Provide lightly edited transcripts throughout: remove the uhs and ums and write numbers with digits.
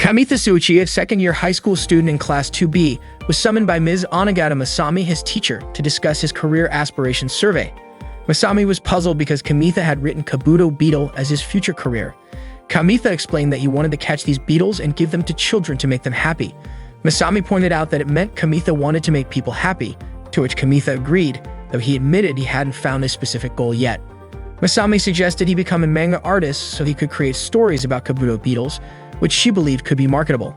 Kamitha Suchi, a second-year high school student in Class 2B, was summoned by Ms. Onagata Masami, his teacher, to discuss his career aspirations survey. Masami was puzzled because Kamitha had written Kabuto beetle as his future career. Kamitha explained that he wanted to catch these beetles and give them to children to make them happy. Masami pointed out that it meant Kamitha wanted to make people happy, to which Kamitha agreed, though he admitted he hadn't found his specific goal yet. Masami suggested he become a manga artist so he could create stories about Kabuto beetles, which she believed could be marketable.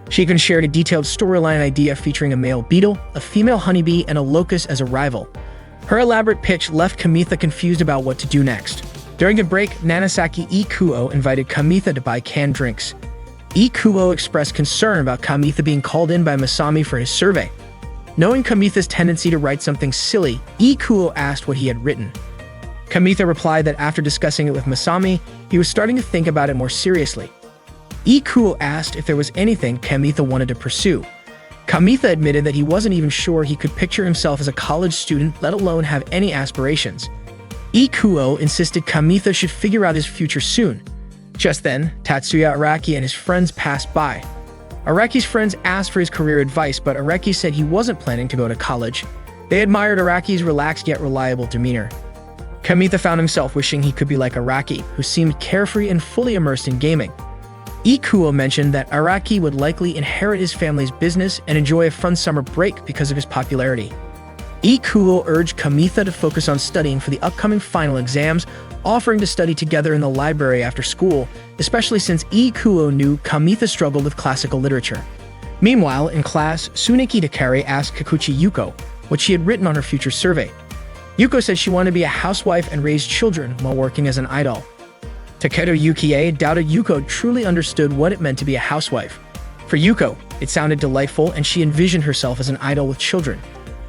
She even shared a detailed storyline idea featuring a male beetle, a female honeybee, and a locust as a rival. Her elaborate pitch left Kamitha confused about what to do next. During the break, Nanasaki Ikuo invited Kamitha to buy canned drinks. Ikuo expressed concern about Kamitha being called in by Masami for his survey. Knowing Kamitha's tendency to write something silly, Ikuo asked what he had written. Kamitha replied that after discussing it with Masami, he was starting to think about it more seriously. Ikuo asked if there was anything Kamitha wanted to pursue. Kamitha admitted that he wasn't even sure he could picture himself as a college student, let alone have any aspirations. Ikuo insisted Kamitha should figure out his future soon. Just then, Tatsuya Araki and his friends passed by. Araki's friends asked for his career advice, but Araki said he wasn't planning to go to college. They admired Araki's relaxed yet reliable demeanor. Kamitha found himself wishing he could be like Araki, who seemed carefree and fully immersed in gaming. Ikuo mentioned that Araki would likely inherit his family's business and enjoy a fun summer break because of his popularity. Ikuo urged Kamitha to focus on studying for the upcoming final exams, offering to study together in the library after school, especially since Ikuo knew Kamitha struggled with classical literature. Meanwhile, in class, Tsuneki Takari asked Kikuchi Yuko what she had written on her future survey. Yuko said she wanted to be a housewife and raise children while working as an idol. Takedo Yukie doubted Yuko truly understood what it meant to be a housewife. For Yuko, it sounded delightful and she envisioned herself as an idol with children.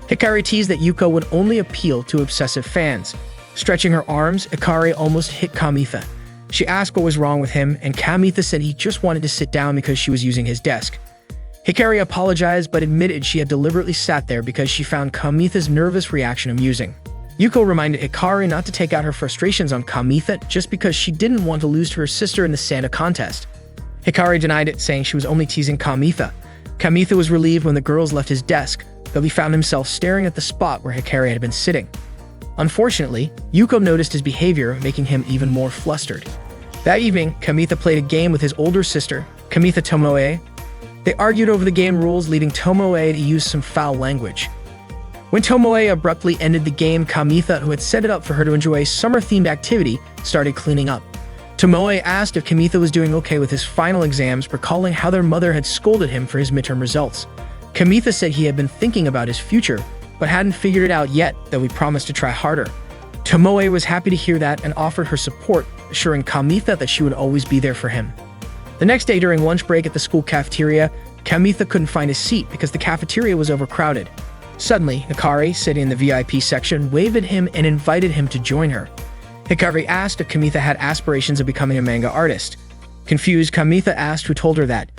Hikari teased that Yuko would only appeal to obsessive fans. Stretching her arms, Hikari almost hit Kamitha. She asked what was wrong with him, and Kamitha said he just wanted to sit down because she was using his desk. Hikari apologized but admitted she had deliberately sat there because she found Kamitha's nervous reaction amusing. Yuko reminded Hikari not to take out her frustrations on Kamitha just because she didn't want to lose to her sister in the Santa contest. Hikari denied it, saying she was only teasing Kamitha. Kamitha was relieved when the girls left his desk, though he found himself staring at the spot where Hikari had been sitting. Unfortunately, Yuko noticed his behavior, making him even more flustered. That evening, Kamitha played a game with his older sister, Kamitha Tomoe. They argued over the game rules, leading Tomoe to use some foul language. When Tomoe abruptly ended the game, Kamitha, who had set it up for her to enjoy a summer-themed activity, started cleaning up. Tomoe asked if Kamitha was doing okay with his final exams, recalling how their mother had scolded him for his midterm results. Kamitha said he had been thinking about his future, but hadn't figured it out yet, though he promised to try harder. Tomoe was happy to hear that and offered her support, assuring Kamitha that she would always be there for him. The next day during lunch break at the school cafeteria, Kamitha couldn't find a seat because the cafeteria was overcrowded. Suddenly, Hikari, sitting in the VIP section, waved at him and invited him to join her. Hikari asked if Kamitha had aspirations of becoming a manga artist. Confused, Kamitha asked who told her that.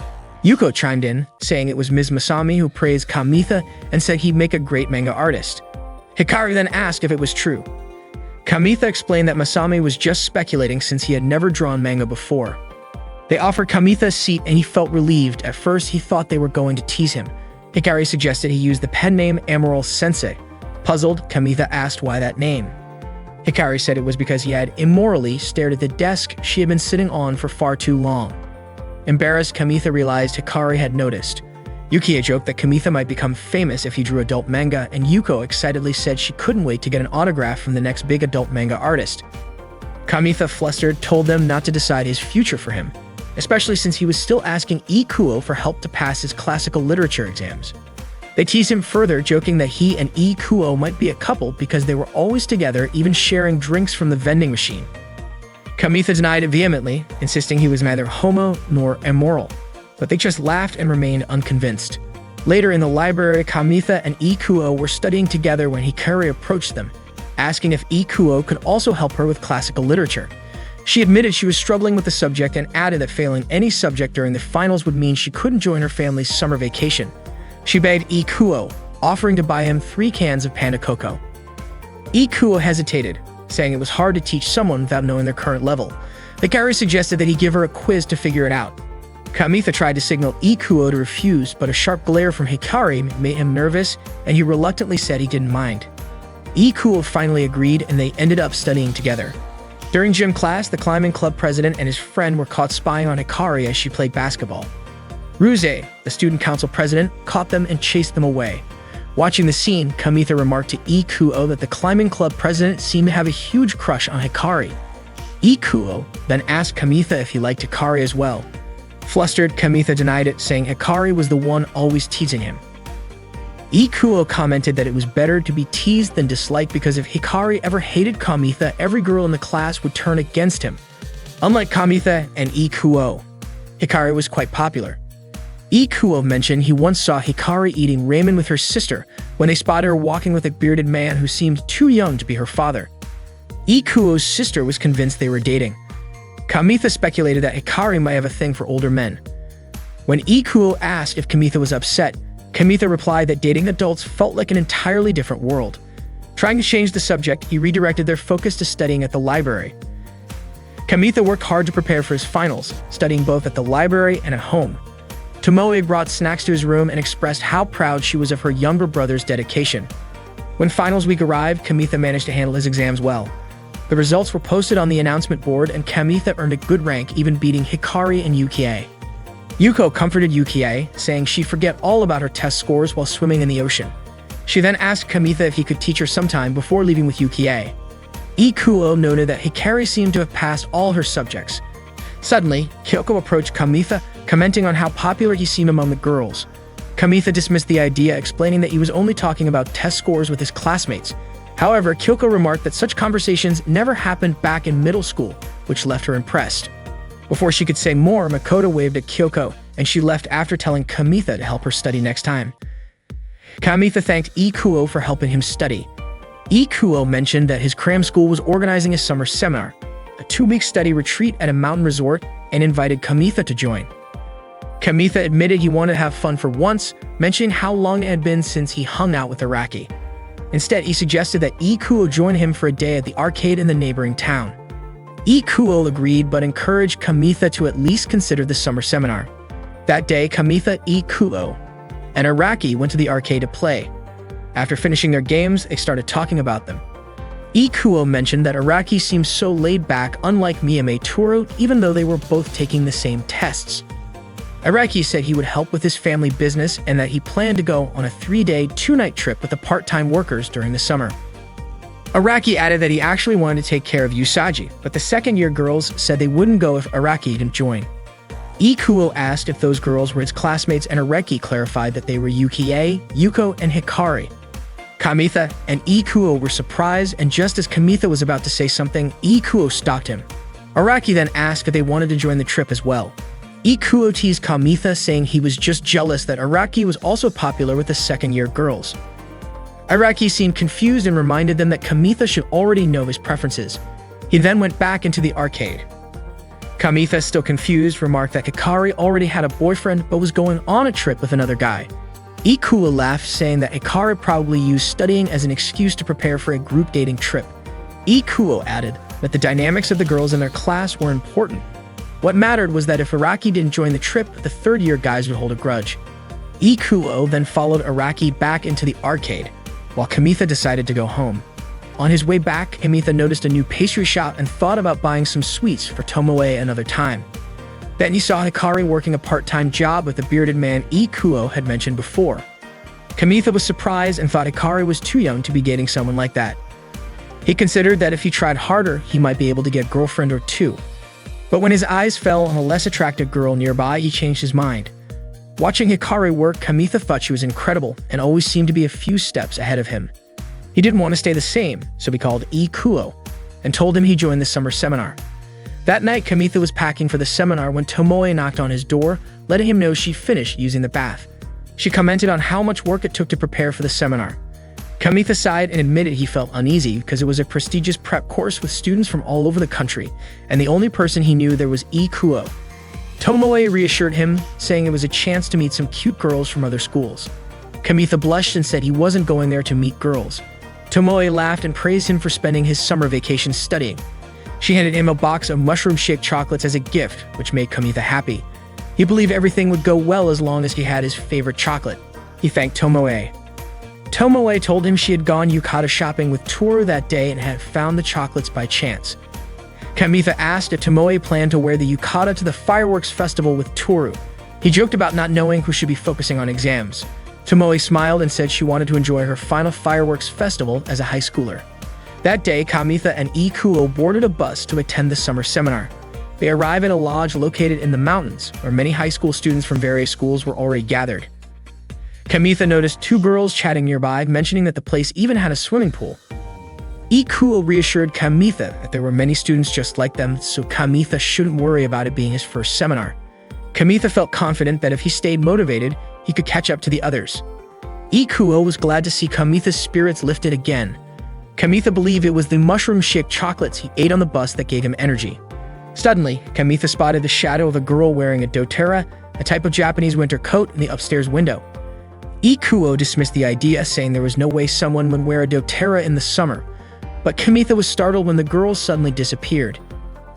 Yuko chimed in, saying it was Ms. Masami who praised Kamitha and said he'd make a great manga artist. Hikari then asked if it was true. Kamitha explained that Masami was just speculating since he had never drawn manga before. They offered Kamitha a seat and he felt relieved. At first, he thought they were going to tease him. Hikari suggested he use the pen name Emerald Sensei. Puzzled, Kamitha asked why that name. Hikari said it was because he had immorally stared at the desk she had been sitting on for far too long. Embarrassed, Kamitha realized Hikari had noticed. Yukie joked that Kamitha might become famous if he drew adult manga, and Yuko excitedly said she couldn't wait to get an autograph from the next big adult manga artist. Kamitha, flustered, told them not to decide his future for him, especially since he was still asking Ikuo for help to pass his classical literature exams. They teased him further, joking that he and Ikuo might be a couple because they were always together, even sharing drinks from the vending machine. Kamitha denied it vehemently, insisting he was neither homo nor immoral, but they just laughed and remained unconvinced. Later in the library, Kamitha and Ikuo were studying together when Hikari approached them, asking if Ikuo could also help her with classical literature. She admitted she was struggling with the subject and added that failing any subject during the finals would mean she couldn't join her family's summer vacation. She begged Ikuo, offering to buy him 3 cans of Panda Cocoa. Ikuo hesitated, saying it was hard to teach someone without knowing their current level. Hikari suggested that he give her a quiz to figure it out. Kamitha tried to signal Ikuo to refuse, but a sharp glare from Hikari made him nervous, and he reluctantly said he didn't mind. Ikuo finally agreed, and they ended up studying together. During gym class, the climbing club president and his friend were caught spying on Hikari as she played basketball. Ruse, the student council president, caught them and chased them away. Watching the scene, Kamitha remarked to Ikuo that the climbing club president seemed to have a huge crush on Hikari. Ikuo then asked Kamitha if he liked Hikari as well. Flustered, Kamitha denied it, saying Hikari was the one always teasing him. Ikuo commented that it was better to be teased than disliked because if Hikari ever hated Kamitha, every girl in the class would turn against him. Unlike Kamitha and Ikuo, Hikari was quite popular. Ikuo mentioned he once saw Hikari eating ramen with her sister when they spotted her walking with a bearded man who seemed too young to be her father. Ikuo's sister was convinced they were dating. Kamitha speculated that Hikari might have a thing for older men. When Ikuo asked if Kamitha was upset, Kamitha replied that dating adults felt like an entirely different world. Trying to change the subject, he redirected their focus to studying at the library. Kamitha worked hard to prepare for his finals, studying both at the library and at home. Tomoe brought snacks to his room and expressed how proud she was of her younger brother's dedication. When finals week arrived, Kamitha managed to handle his exams well. The results were posted on the announcement board, and Kamitha earned a good rank, even beating Hikari and Yukie. Yuko comforted Yukie, saying she'd forget all about her test scores while swimming in the ocean. She then asked Kamitha if he could teach her sometime before leaving with Yukie. Ikuo noted that Hikari seemed to have passed all her subjects. Suddenly, Kyoko approached Kamitha, commenting on how popular he seemed among the girls. Kamitha dismissed the idea, explaining that he was only talking about test scores with his classmates. However, Kyoko remarked that such conversations never happened back in middle school, which left her impressed. Before she could say more, Makoto waved at Kyoko, and she left after telling Kamitha to help her study next time. Kamitha thanked Ikuo for helping him study. Ikuo mentioned that his cram school was organizing a summer seminar, a 2-week study retreat at a mountain resort, and invited Kamitha to join. Kamitha admitted he wanted to have fun for once, mentioning how long it had been since he hung out with Araki. Instead, he suggested that Ikuo join him for a day at the arcade in the neighboring town. Ikuo agreed, but encouraged Kamitha to at least consider the summer seminar. That day, Kamitha, Ikuo, and Araki went to the arcade to play. After finishing their games, they started talking about them. Ikuo mentioned that Araki seemed so laid back, unlike Miyame Toru, even though they were both taking the same tests. Araki said he would help with his family business and that he planned to go on a 3-day, 2-night trip with the part-time workers during the summer. Araki added that he actually wanted to take care of Usagi, but the second-year girls said they wouldn't go if Araki didn't join. Ikuo asked if those girls were his classmates, and Araki clarified that they were Yukie, Yuko, and Hikari. Kamitha and Ikuo were surprised, and just as Kamitha was about to say something, Ikuo stopped him. Araki then asked if they wanted to join the trip as well. Ikuo teased Kamitha, saying he was just jealous that Araki was also popular with the second-year girls. Araki seemed confused and reminded them that Kamitha should already know his preferences. He then went back into the arcade. Kamitha, still confused, remarked that Hikari already had a boyfriend but was going on a trip with another guy. Ikuo laughed, saying that Hikari probably used studying as an excuse to prepare for a group dating trip. Ikuo added that the dynamics of the girls in their class were important. What mattered was that if Araki didn't join the trip, the third-year guys would hold a grudge. Ikuo then followed Araki back into the arcade, while Kamitha decided to go home. On his way back, Kamitha noticed a new pastry shop and thought about buying some sweets for Tomoe another time. Then he saw Hikari working a part-time job with the bearded man Ikuo had mentioned before. Kamitha was surprised and thought Hikari was too young to be dating someone like that. He considered that if he tried harder, he might be able to get a girlfriend or two. But when his eyes fell on a less attractive girl nearby, he changed his mind. Watching Hikari work, Kamitha thought she was incredible and always seemed to be a few steps ahead of him. He didn't want to stay the same, so he called Ikuo and told him he'd join the summer seminar. That night, Kamitha was packing for the seminar when Tomoe knocked on his door, letting him know she finished using the bath. She commented on how much work it took to prepare for the seminar. Kamitha sighed and admitted he felt uneasy because it was a prestigious prep course with students from all over the country, and the only person he knew there was Ikuo. Tomoe reassured him, saying it was a chance to meet some cute girls from other schools. Kamitha blushed and said he wasn't going there to meet girls. Tomoe laughed and praised him for spending his summer vacation studying. She handed him a box of mushroom-shaped chocolates as a gift, which made Kamitha happy. He believed everything would go well as long as he had his favorite chocolate. He thanked Tomoe. Tomoe told him she had gone yukata shopping with Toru that day and had found the chocolates by chance. Kamitha asked if Tomoe planned to wear the yukata to the fireworks festival with Toru. He joked about not knowing who should be focusing on exams. Tomoe smiled and said she wanted to enjoy her final fireworks festival as a high schooler. That day, Kamitha and Ikuo boarded a bus to attend the summer seminar. They arrived at a lodge located in the mountains, where many high school students from various schools were already gathered. Kamitha noticed two girls chatting nearby, mentioning that the place even had a swimming pool. Ikuo reassured Kamitha that there were many students just like them, so Kamitha shouldn't worry about it being his first seminar. Kamitha felt confident that if he stayed motivated, he could catch up to the others. Ikuo was glad to see Kamitha's spirits lifted again. Kamitha believed it was the mushroom shake chocolates he ate on the bus that gave him energy. Suddenly, Kamitha spotted the shadow of a girl wearing a doTERRA, a type of Japanese winter coat, in the upstairs window. Ikuo dismissed the idea, saying there was no way someone would wear a doTERRA in the summer, but Kamitha was startled when the girl suddenly disappeared.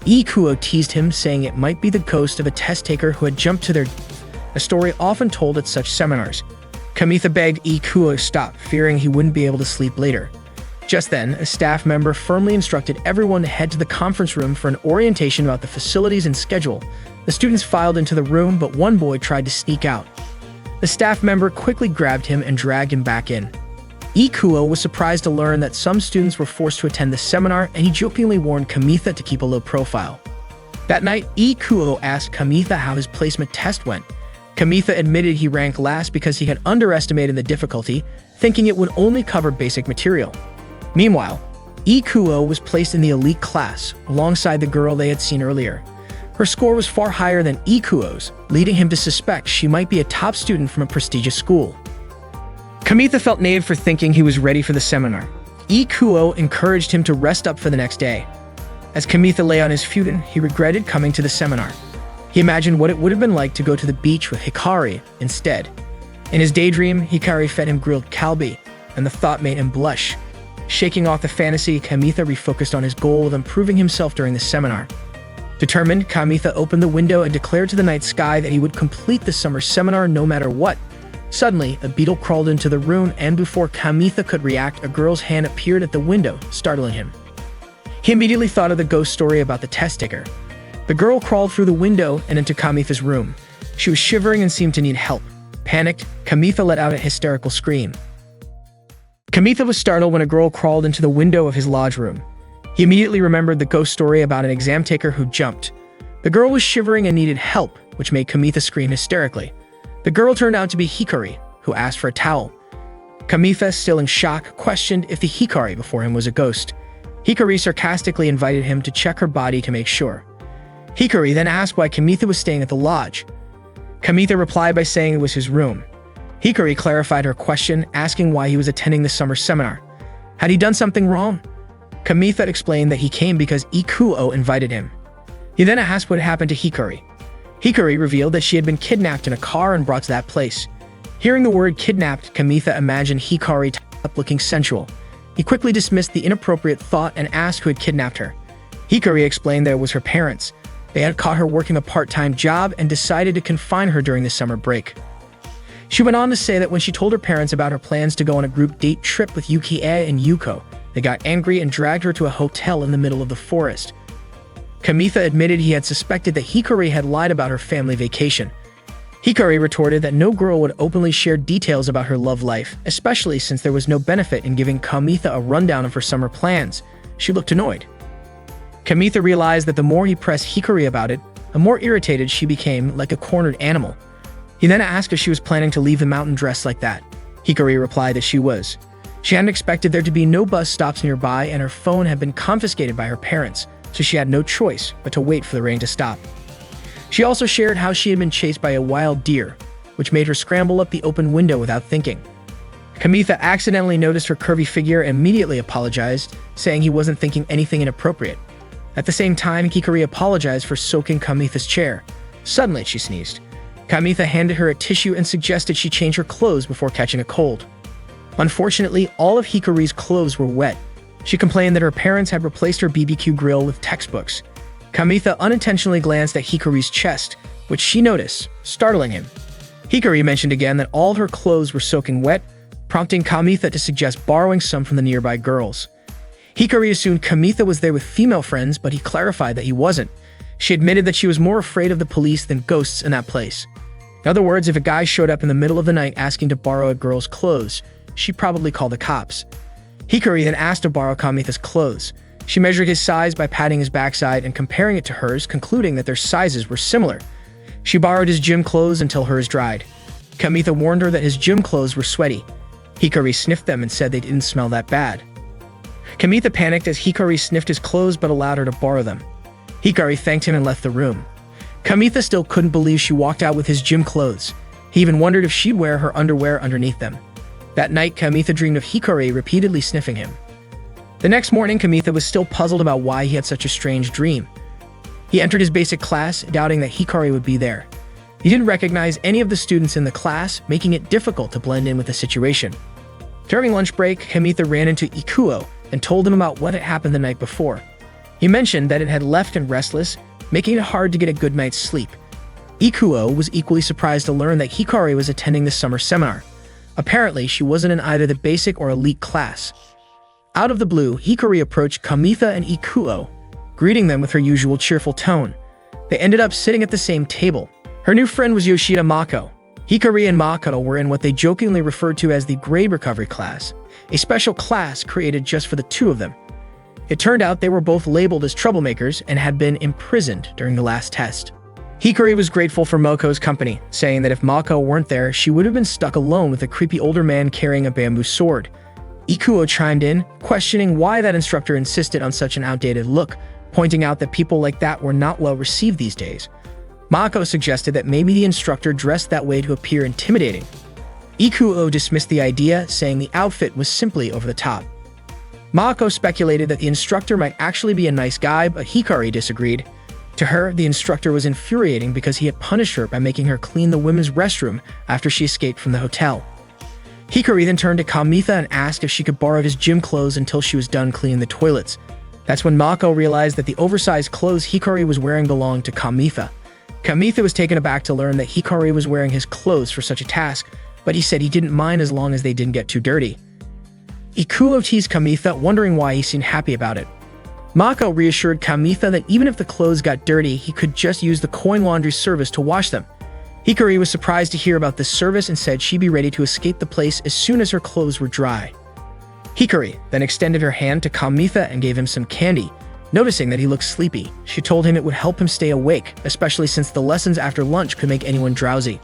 Ikuo teased him, saying it might be the ghost of a test taker who had jumped to their death, a story often told at such seminars. Kamitha begged Ikuo to stop, fearing he wouldn't be able to sleep later. Just then, a staff member firmly instructed everyone to head to the conference room for an orientation about the facilities and schedule. The students filed into the room, but one boy tried to sneak out. The staff member quickly grabbed him and dragged him back in. Ikuo was surprised to learn that some students were forced to attend the seminar, and he jokingly warned Kamitha to keep a low profile. That night, Ikuo asked Kamitha how his placement test went. Kamitha admitted he ranked last because he had underestimated the difficulty, thinking it would only cover basic material. Meanwhile, Ikuo was placed in the elite class, alongside the girl they had seen earlier. Her score was far higher than Ikuo's, leading him to suspect she might be a top student from a prestigious school. Kamitha felt naive for thinking he was ready for the seminar. Ikuo encouraged him to rest up for the next day. As Kamitha lay on his futon, he regretted coming to the seminar. He imagined what it would have been like to go to the beach with Hikari instead. In his daydream, Hikari fed him grilled kalbi, and the thought made him blush. Shaking off the fantasy, Kamitha refocused on his goal of improving himself during the seminar. Determined, Kamitha opened the window and declared to the night sky that he would complete the summer seminar no matter what. Suddenly, a beetle crawled into the room, and before Kamitha could react, a girl's hand appeared at the window, startling him. He immediately thought of the ghost story about the test taker. The girl crawled through the window and into Kamitha's room. She was shivering and seemed to need help. Panicked, Kamitha let out a hysterical scream. Kamitha was startled when a girl crawled into the window of his lodge room. He immediately remembered the ghost story about an exam taker who jumped. The girl was shivering and needed help, which made Kamitha scream hysterically. The girl turned out to be Hikari, who asked for a towel. Kamitha, still in shock, questioned if the Hikari before him was a ghost. Hikari sarcastically invited him to check her body to make sure. Hikari then asked why Kamitha was staying at the lodge. Kamitha replied by saying it was his room. Hikari clarified her question, asking why he was attending the summer seminar. Had he done something wrong? Kamitha explained that he came because Ikuo invited him. He then asked what happened to Hikari. Hikari revealed that she had been kidnapped in a car and brought to that place. Hearing the word kidnapped, Kamitha imagined Hikari tied up looking sensual. He quickly dismissed the inappropriate thought and asked who had kidnapped her. Hikari explained that it was her parents. They had caught her working a part-time job and decided to confine her during the summer break. She went on to say that when she told her parents about her plans to go on a group date trip with Yukie and Yuko, they got angry and dragged her to a hotel in the middle of the forest. Kamitha admitted he had suspected that Hikari had lied about her family vacation. Hikari retorted that no girl would openly share details about her love life, especially since there was no benefit in giving Kamitha a rundown of her summer plans. She looked annoyed. Kamitha realized that the more he pressed Hikari about it, the more irritated she became, like a cornered animal. He then asked if she was planning to leave the mountain dressed like that. Hikari replied that she was. She hadn't expected there to be no bus stops nearby, and her phone had been confiscated by her parents, so she had no choice but to wait for the rain to stop. She also shared how she had been chased by a wild deer, which made her scramble up the open window without thinking. Kamitha accidentally noticed her curvy figure and immediately apologized, saying he wasn't thinking anything inappropriate. At the same time, Hikari apologized for soaking Kamitha's chair. Suddenly, she sneezed. Kamitha handed her a tissue and suggested she change her clothes before catching a cold. Unfortunately, all of Hikari's clothes were wet. She complained that her parents had replaced her BBQ grill with textbooks. Kamitha unintentionally glanced at Hikari's chest, which she noticed, startling him. Hikari mentioned again that all her clothes were soaking wet, prompting Kamitha to suggest borrowing some from the nearby girls. Hikari assumed Kamitha was there with female friends, but he clarified that he wasn't. She admitted that she was more afraid of the police than ghosts in that place. In other words, if a guy showed up in the middle of the night asking to borrow a girl's clothes, she'd probably call the cops. Hikari then asked to borrow Kamitha's clothes. She measured his size by patting his backside and comparing it to hers, concluding that their sizes were similar. She borrowed his gym clothes until hers dried. Kamitha warned her that his gym clothes were sweaty. Hikari sniffed them and said they didn't smell that bad. Kamitha panicked as Hikari sniffed his clothes but allowed her to borrow them. Hikari thanked him and left the room. Kamitha still couldn't believe she walked out with his gym clothes. He even wondered if she'd wear her underwear underneath them. That night, Kamitha dreamed of Hikari repeatedly sniffing him. The next morning, Kamitha was still puzzled about why he had such a strange dream. He entered his basic class, doubting that Hikari would be there. He didn't recognize any of the students in the class, making it difficult to blend in with the situation. During lunch break, Kamitha ran into Ikuo and told him about what had happened the night before. He mentioned that it had left him restless, making it hard to get a good night's sleep. Ikuo was equally surprised to learn that Hikari was attending the summer seminar. Apparently, she wasn't in either the basic or elite class. Out of the blue, Hikari approached Kamitha and Ikuo, greeting them with her usual cheerful tone. They ended up sitting at the same table. Her new friend was Yoshida Mako. Hikari and Makoto were in what they jokingly referred to as the grade recovery class, a special class created just for the two of them. It turned out they were both labeled as troublemakers and had been imprisoned during the last test. Hikari was grateful for Moko's company, saying that if Mako weren't there, she would have been stuck alone with a creepy older man carrying a bamboo sword. Ikuo chimed in, questioning why that instructor insisted on such an outdated look, pointing out that people like that were not well received these days. Mako suggested that maybe the instructor dressed that way to appear intimidating. Ikuo dismissed the idea, saying the outfit was simply over the top. Mako speculated that the instructor might actually be a nice guy, but Hikari disagreed. To her, the instructor was infuriating because he had punished her by making her clean the women's restroom after she escaped from the hotel. Hikari then turned to Kamitha and asked if she could borrow his gym clothes until she was done cleaning the toilets. That's when Mako realized that the oversized clothes Hikari was wearing belonged to Kamitha. Kamitha was taken aback to learn that Hikari was wearing his clothes for such a task, but he said he didn't mind as long as they didn't get too dirty. Ikuo teased Kamitha, wondering why he seemed happy about it. Mako reassured Kamitha that even if the clothes got dirty, he could just use the coin laundry service to wash them. Hikari was surprised to hear about this service and said she'd be ready to escape the place as soon as her clothes were dry. Hikari then extended her hand to Kamitha and gave him some candy. Noticing that he looked sleepy, she told him it would help him stay awake, especially since the lessons after lunch could make anyone drowsy.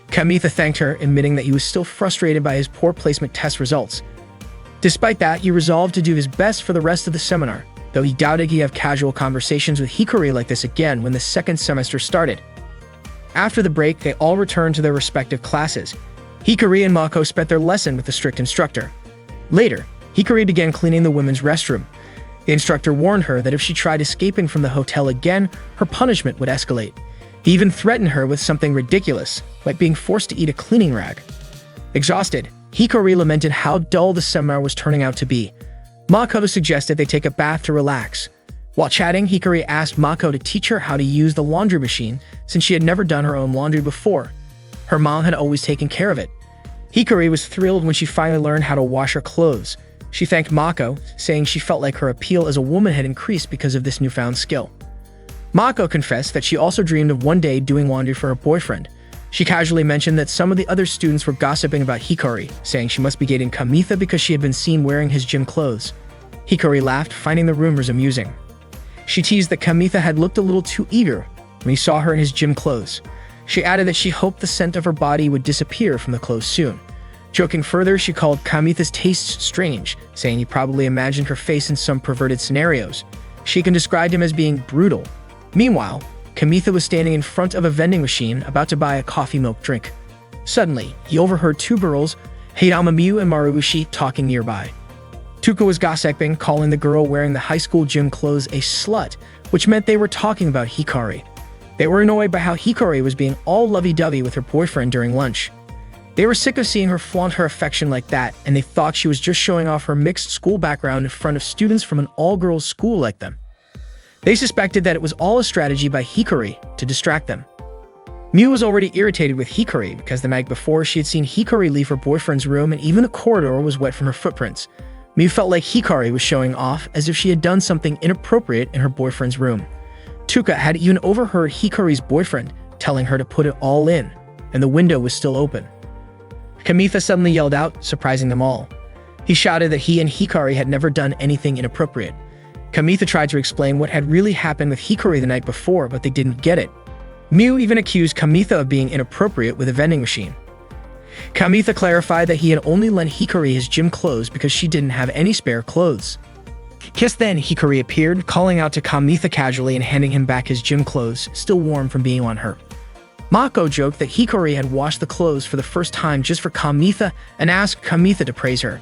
Kamitha thanked her, admitting that he was still frustrated by his poor placement test results. Despite that, he resolved to do his best for the rest of the seminar, though he doubted he'd have casual conversations with Hikari like this again when the second semester started. After the break, they all returned to their respective classes. Hikari and Mako spent their lesson with the strict instructor. Later, Hikari began cleaning the women's restroom. The instructor warned her that if she tried escaping from the hotel again, her punishment would escalate. He even threatened her with something ridiculous, like being forced to eat a cleaning rag. Exhausted, Hikari lamented how dull the seminar was turning out to be. Mako suggested they take a bath to relax. While chatting, Hikari asked Mako to teach her how to use the laundry machine since she had never done her own laundry before. Her mom had always taken care of it. Hikari was thrilled when she finally learned how to wash her clothes. She thanked Mako, saying she felt like her appeal as a woman had increased because of this newfound skill. Mako confessed that she also dreamed of one day doing laundry for her boyfriend. She casually mentioned that some of the other students were gossiping about Hikari, saying she must be dating Kamitha because she had been seen wearing his gym clothes. Hikari laughed, finding the rumors amusing. She teased that Kamitha had looked a little too eager when he saw her in his gym clothes. She added that she hoped the scent of her body would disappear from the clothes soon. Joking further, she called Kamitha's tastes strange, saying he probably imagined her face in some perverted scenarios. Shiken described him as being brutal. Meanwhile, Kamitha was standing in front of a vending machine about to buy a coffee milk drink. Suddenly, he overheard two girls, Heidama and Marubushi, talking nearby. Tuka was gossiping, calling the girl wearing the high school gym clothes a slut, which meant they were talking about Hikari. They were annoyed by how Hikari was being all lovey-dovey with her boyfriend during lunch. They were sick of seeing her flaunt her affection like that, and they thought she was just showing off her mixed school background in front of students from an all-girls school like them. They suspected that it was all a strategy by Hikari to distract them. Miu was already irritated with Hikari because the night before she had seen Hikari leave her boyfriend's room and even the corridor was wet from her footprints. Miu felt like Hikari was showing off as if she had done something inappropriate in her boyfriend's room. Tuka had even overheard Hikari's boyfriend telling her to put it all in, and the window was still open. Kamitha suddenly yelled out, surprising them all. He shouted that he and Hikari had never done anything inappropriate. Kamitha tried to explain what had really happened with Hikari the night before, but they didn't get it. Miu even accused Kamitha of being inappropriate with a vending machine. Kamitha clarified that he had only lent Hikari his gym clothes because she didn't have any spare clothes. Just then, Hikari appeared, calling out to Kamitha casually and handing him back his gym clothes, still warm from being on her. Mako joked that Hikari had washed the clothes for the first time just for Kamitha and asked Kamitha to praise her.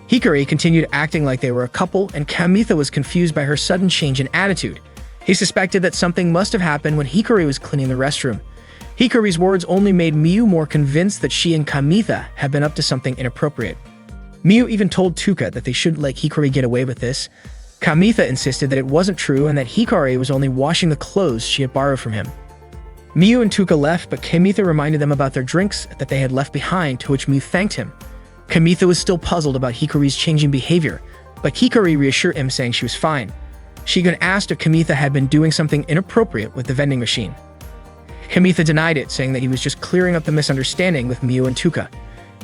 Hikari continued acting like they were a couple, and Kamitha was confused by her sudden change in attitude. He suspected that something must have happened when Hikari was cleaning the restroom. Hikari's words only made Miu more convinced that she and Kamitha had been up to something inappropriate. Miu even told Tuka that they shouldn't let Hikari get away with this. Kamitha insisted that it wasn't true and that Hikari was only washing the clothes she had borrowed from him. Miu and Tuka left, but Kamitha reminded them about their drinks that they had left behind, to which Miu thanked him. Kamitha was still puzzled about Hikari's changing behavior, but Hikari reassured him, saying she was fine. She even asked if Kamitha had been doing something inappropriate with the vending machine. Kamitha denied it, saying that he was just clearing up the misunderstanding with Miu and Tuka.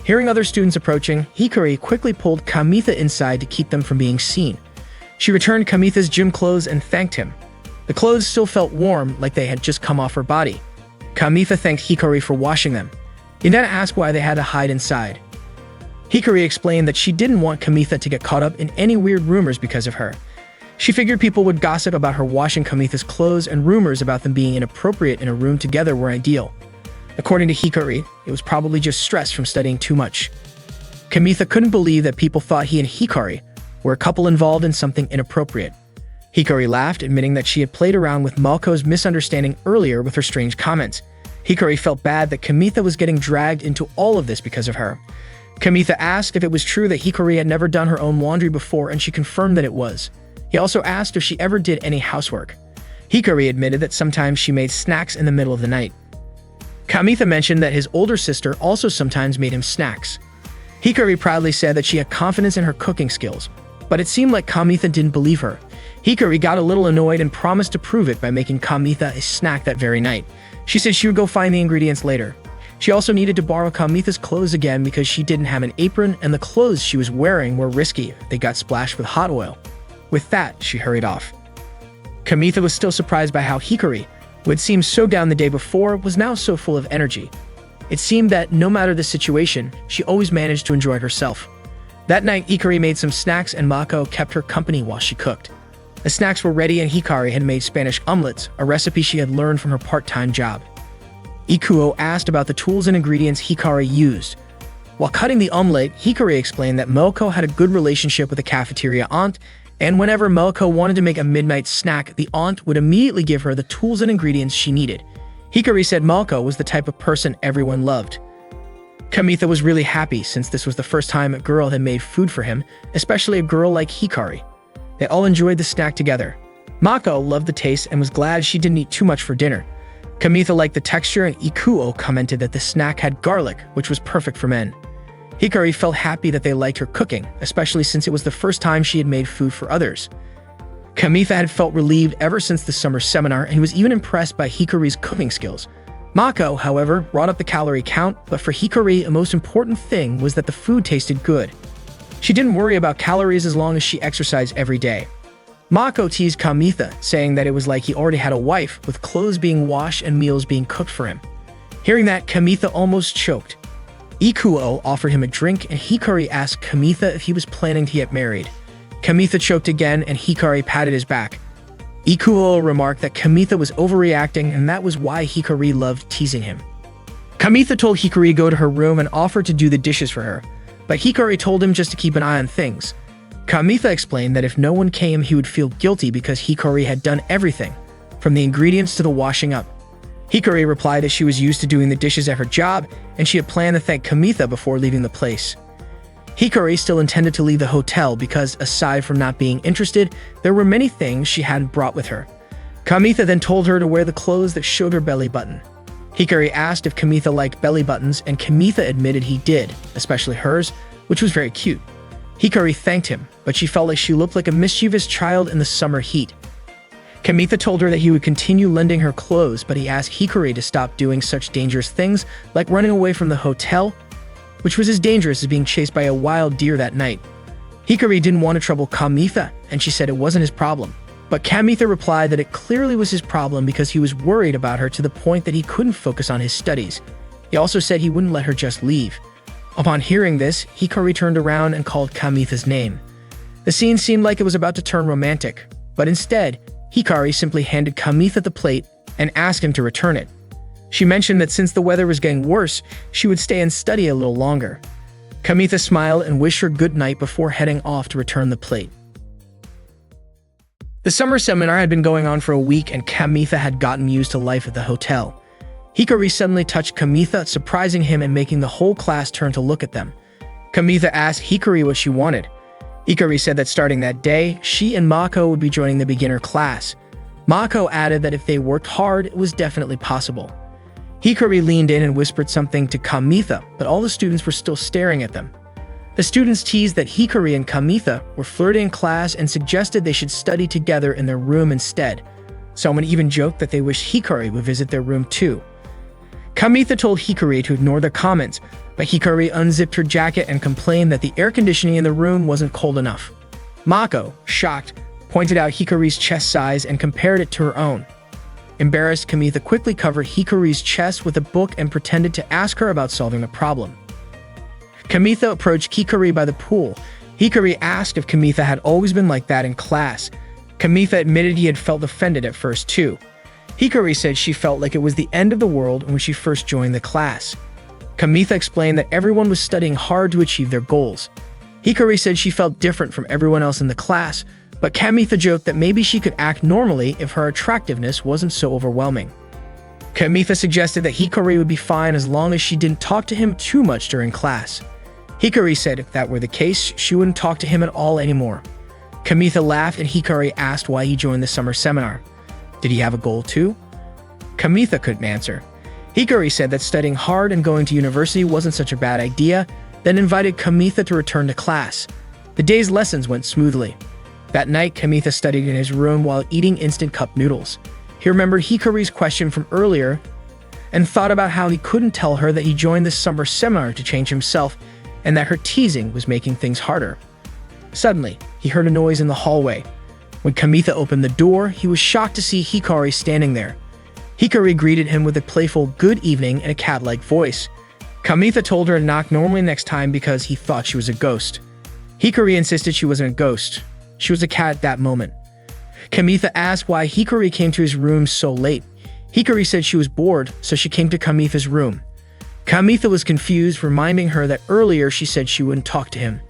Hearing other students approaching, Hikari quickly pulled Kamitha inside to keep them from being seen. She returned Kamitha's gym clothes and thanked him. The clothes still felt warm, like they had just come off her body. Kamitha thanked Hikari for washing them. He then asked why they had to hide inside. Hikari explained that she didn't want Kamitha to get caught up in any weird rumors because of her. She figured people would gossip about her washing Kamitha's clothes, and rumors about them being inappropriate in a room together were ideal. According to Hikari, it was probably just stress from studying too much. Kamitha couldn't believe that people thought he and Hikari were a couple involved in something inappropriate. Hikari laughed, admitting that she had played around with Malko's misunderstanding earlier with her strange comments. Hikari felt bad that Kamitha was getting dragged into all of this because of her. Kamitha asked if it was true that Hikari had never done her own laundry before, and she confirmed that it was. He also asked if she ever did any housework. Hikari admitted that sometimes she made snacks in the middle of the night. Kamitha mentioned that his older sister also sometimes made him snacks. Hikari proudly said that she had confidence in her cooking skills, but it seemed like Kamitha didn't believe her. Hikari got a little annoyed and promised to prove it by making Kamitha a snack that very night. She said she would go find the ingredients later. She also needed to borrow Kamitha's clothes again because she didn't have an apron, and the clothes she was wearing were risky. They got splashed with hot oil. With that, she hurried off. Kamitha was still surprised by how Hikari, who had seemed so down the day before, was now so full of energy. It seemed that no matter the situation, she always managed to enjoy herself. That night, Hikari made some snacks and Mako kept her company while she cooked. The snacks were ready and Hikari had made Spanish omelets, a recipe she had learned from her part-time job. Ikuo asked about the tools and ingredients Hikari used. While cutting the omelet, Hikari explained that Melko had a good relationship with the cafeteria aunt, and whenever Melko wanted to make a midnight snack, the aunt would immediately give her the tools and ingredients she needed. Hikari said Melko was the type of person everyone loved. Kamitha was really happy since this was the first time a girl had made food for him, especially a girl like Hikari. They all enjoyed the snack together. Mako loved the taste and was glad she didn't eat too much for dinner. Kamitha liked the texture, and Ikuo commented that the snack had garlic, which was perfect for men. Hikari felt happy that they liked her cooking, especially since it was the first time she had made food for others. Kamitha had felt relieved ever since the summer seminar and was even impressed by Hikari's cooking skills. Mako, however, brought up the calorie count, but for Hikari, a most important thing was that the food tasted good. She didn't worry about calories as long as she exercised every day. Mako teased Kamitha, saying that it was like he already had a wife, with clothes being washed and meals being cooked for him. Hearing that, Kamitha almost choked. Ikuo offered him a drink, and Hikari asked Kamitha if he was planning to get married. Kamitha choked again, and Hikari patted his back. Ikuo remarked that Kamitha was overreacting, and that was why Hikari loved teasing him. Kamitha told Hikari to go to her room and offered to do the dishes for her, but Hikari told him just to keep an eye on things. Kamitha explained that if no one came, he would feel guilty because Hikari had done everything, from the ingredients to the washing up. Hikari replied that she was used to doing the dishes at her job, and she had planned to thank Kamitha before leaving the place. Hikari still intended to leave the hotel because, aside from not being interested, there were many things she hadn't brought with her. Kamitha then told her to wear the clothes that showed her belly button. Hikari asked if Kamitha liked belly buttons, and Kamitha admitted he did, especially hers, which was very cute. Hikari thanked him, but she felt like she looked like a mischievous child in the summer heat. Kamitha told her that he would continue lending her clothes, but he asked Hikari to stop doing such dangerous things like running away from the hotel, which was as dangerous as being chased by a wild deer that night. Hikari didn't want to trouble Kamitha, and she said it wasn't his problem. But Kamitha replied that it clearly was his problem because he was worried about her to the point that he couldn't focus on his studies. He also said he wouldn't let her just leave. Upon hearing this, Hikari turned around and called Kamitha's name. The scene seemed like it was about to turn romantic, but instead, Hikari simply handed Kamitha the plate and asked him to return it. She mentioned that since the weather was getting worse, she would stay and study a little longer. Kamitha smiled and wished her good night before heading off to return the plate. The summer seminar had been going on for a week, and Kamitha had gotten used to life at the hotel. Hikari suddenly touched Kamitha, surprising him and making the whole class turn to look at them. Kamitha asked Hikari what she wanted. Hikari said that starting that day, she and Mako would be joining the beginner class. Mako added that if they worked hard, it was definitely possible. Hikari leaned in and whispered something to Kamitha, but all the students were still staring at them. The students teased that Hikari and Kamitha were flirting in class and suggested they should study together in their room instead. Someone even joked that they wished Hikari would visit their room too. Kamitha told Hikari to ignore the comments, but Hikari unzipped her jacket and complained that the air conditioning in the room wasn't cold enough. Mako, shocked, pointed out Hikari's chest size and compared it to her own. Embarrassed, Kamitha quickly covered Hikari's chest with a book and pretended to ask her about solving the problem. Kamitha approached Hikari by the pool. Hikari asked if Kamitha had always been like that in class. Kamitha admitted he had felt offended at first too. Hikari said she felt like it was the end of the world when she first joined the class. Kamitha explained that everyone was studying hard to achieve their goals. Hikari said she felt different from everyone else in the class, but Kamitha joked that maybe she could act normally if her attractiveness wasn't so overwhelming. Kamitha suggested that Hikari would be fine as long as she didn't talk to him too much during class. Hikari said if that were the case, she wouldn't talk to him at all anymore. Kamitha laughed and Hikari asked why he joined the summer seminar. Did he have a goal too? Kamitha couldn't answer. Hikari said that studying hard and going to university wasn't such a bad idea, then invited Kamitha to return to class. The day's lessons went smoothly. That night, Kamitha studied in his room while eating instant cup noodles. He remembered Hikari's question from earlier and thought about how he couldn't tell her that he joined the summer seminar to change himself and that her teasing was making things harder. Suddenly, he heard a noise in the hallway. When Kamitha opened the door, he was shocked to see Hikari standing there. Hikari greeted him with a playful good evening in a cat-like voice. Kamitha told her to knock normally next time because he thought she was a ghost. Hikari insisted she wasn't a ghost. She was a cat at that moment. Kamitha asked why Hikari came to his room so late. Hikari said she was bored, so she came to Kamitha's room. Kamitha was confused, reminding her that earlier she said she wouldn't talk to him.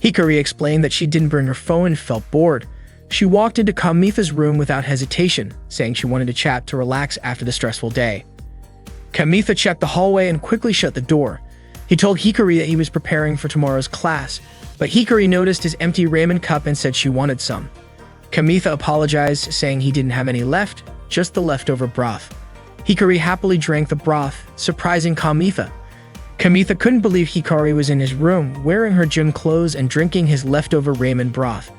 Hikari explained that she didn't bring her phone and felt bored. She walked into Kamitha's room without hesitation, saying she wanted to chat to relax after the stressful day. Kamitha checked the hallway and quickly shut the door. He told Hikari that he was preparing for tomorrow's class, but Hikari noticed his empty ramen cup and said she wanted some. Kamitha apologized, saying he didn't have any left, just the leftover broth. Hikari happily drank the broth, surprising Kamitha. Kamitha couldn't believe Hikari was in his room, wearing her gym clothes and drinking his leftover ramen broth.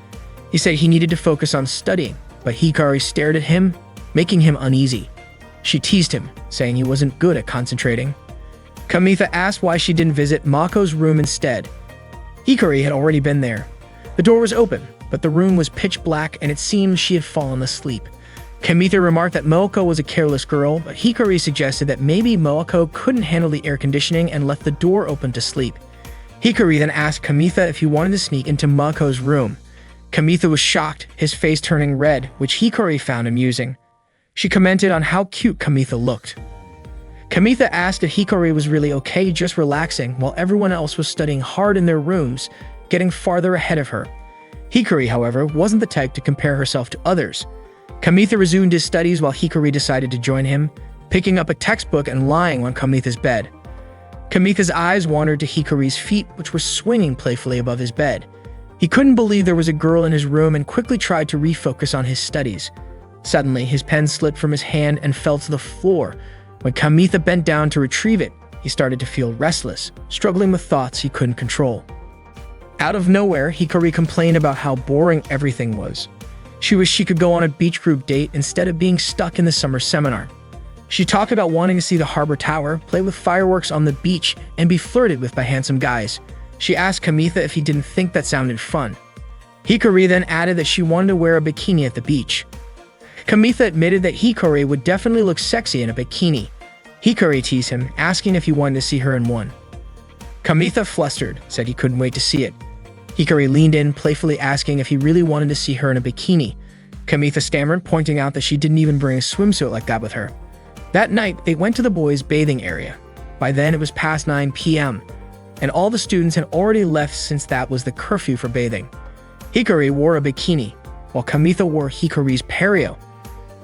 He said he needed to focus on studying, but Hikari stared at him, making him uneasy. She teased him, saying he wasn't good at concentrating. Kamitha asked why she didn't visit Mako's room instead. Hikari had already been there. The door was open, but the room was pitch black and it seemed she had fallen asleep. Kamitha remarked that Moako was a careless girl, but Hikari suggested that maybe Moako couldn't handle the air conditioning and left the door open to sleep. Hikari then asked Kamitha if he wanted to sneak into Mako's room. Kamitha was shocked, his face turning red, which Hikari found amusing. She commented on how cute Kamitha looked. Kamitha asked if Hikari was really okay just relaxing while everyone else was studying hard in their rooms, getting farther ahead of her. Hikari, however, wasn't the type to compare herself to others. Kamitha resumed his studies while Hikari decided to join him, picking up a textbook and lying on Kamitha's bed. Kamitha's eyes wandered to Hikari's feet, which were swinging playfully above his bed. He couldn't believe there was a girl in his room and quickly tried to refocus on his studies. Suddenly, his pen slipped from his hand and fell to the floor. When Kamitha bent down to retrieve it, he started to feel restless, struggling with thoughts he couldn't control. Out of nowhere, Hikari complained about how boring everything was. She wished she could go on a beach group date instead of being stuck in the summer seminar. She talked about wanting to see the harbor tower, play with fireworks on the beach, and be flirted with by handsome guys. She asked Kamitha if he didn't think that sounded fun. Hikari then added that she wanted to wear a bikini at the beach. Kamitha admitted that Hikari would definitely look sexy in a bikini. Hikari teased him, asking if he wanted to see her in one. Kamitha, flustered, said he couldn't wait to see it. Hikari leaned in, playfully asking if he really wanted to see her in a bikini. Kamitha stammered, pointing out that she didn't even bring a swimsuit like that with her. That night, they went to the boys' bathing area. By then, it was past 9 p.m., and all the students had already left since that was the curfew for bathing. Hikari wore a bikini, while Kamitha wore Hikari's pareo.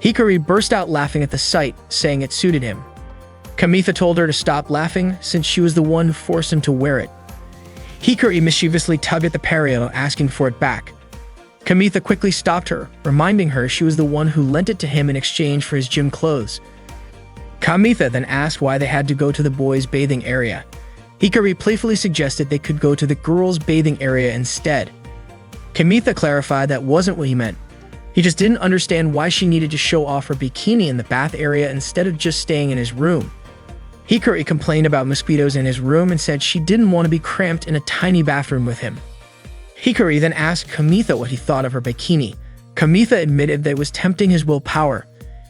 Hikari burst out laughing at the sight, saying it suited him. Kamitha told her to stop laughing since she was the one who forced him to wear it. Hikari mischievously tugged at the pareo, asking for it back. Kamitha quickly stopped her, reminding her she was the one who lent it to him in exchange for his gym clothes. Kamitha then asked why they had to go to the boys' bathing area. Hikari playfully suggested they could go to the girls' bathing area instead. Kamitha clarified that wasn't what he meant. He just didn't understand why she needed to show off her bikini in the bath area instead of just staying in his room. Hikari complained about mosquitoes in his room and said she didn't want to be cramped in a tiny bathroom with him. Hikari then asked Kamitha what he thought of her bikini. Kamitha admitted that it was tempting his willpower.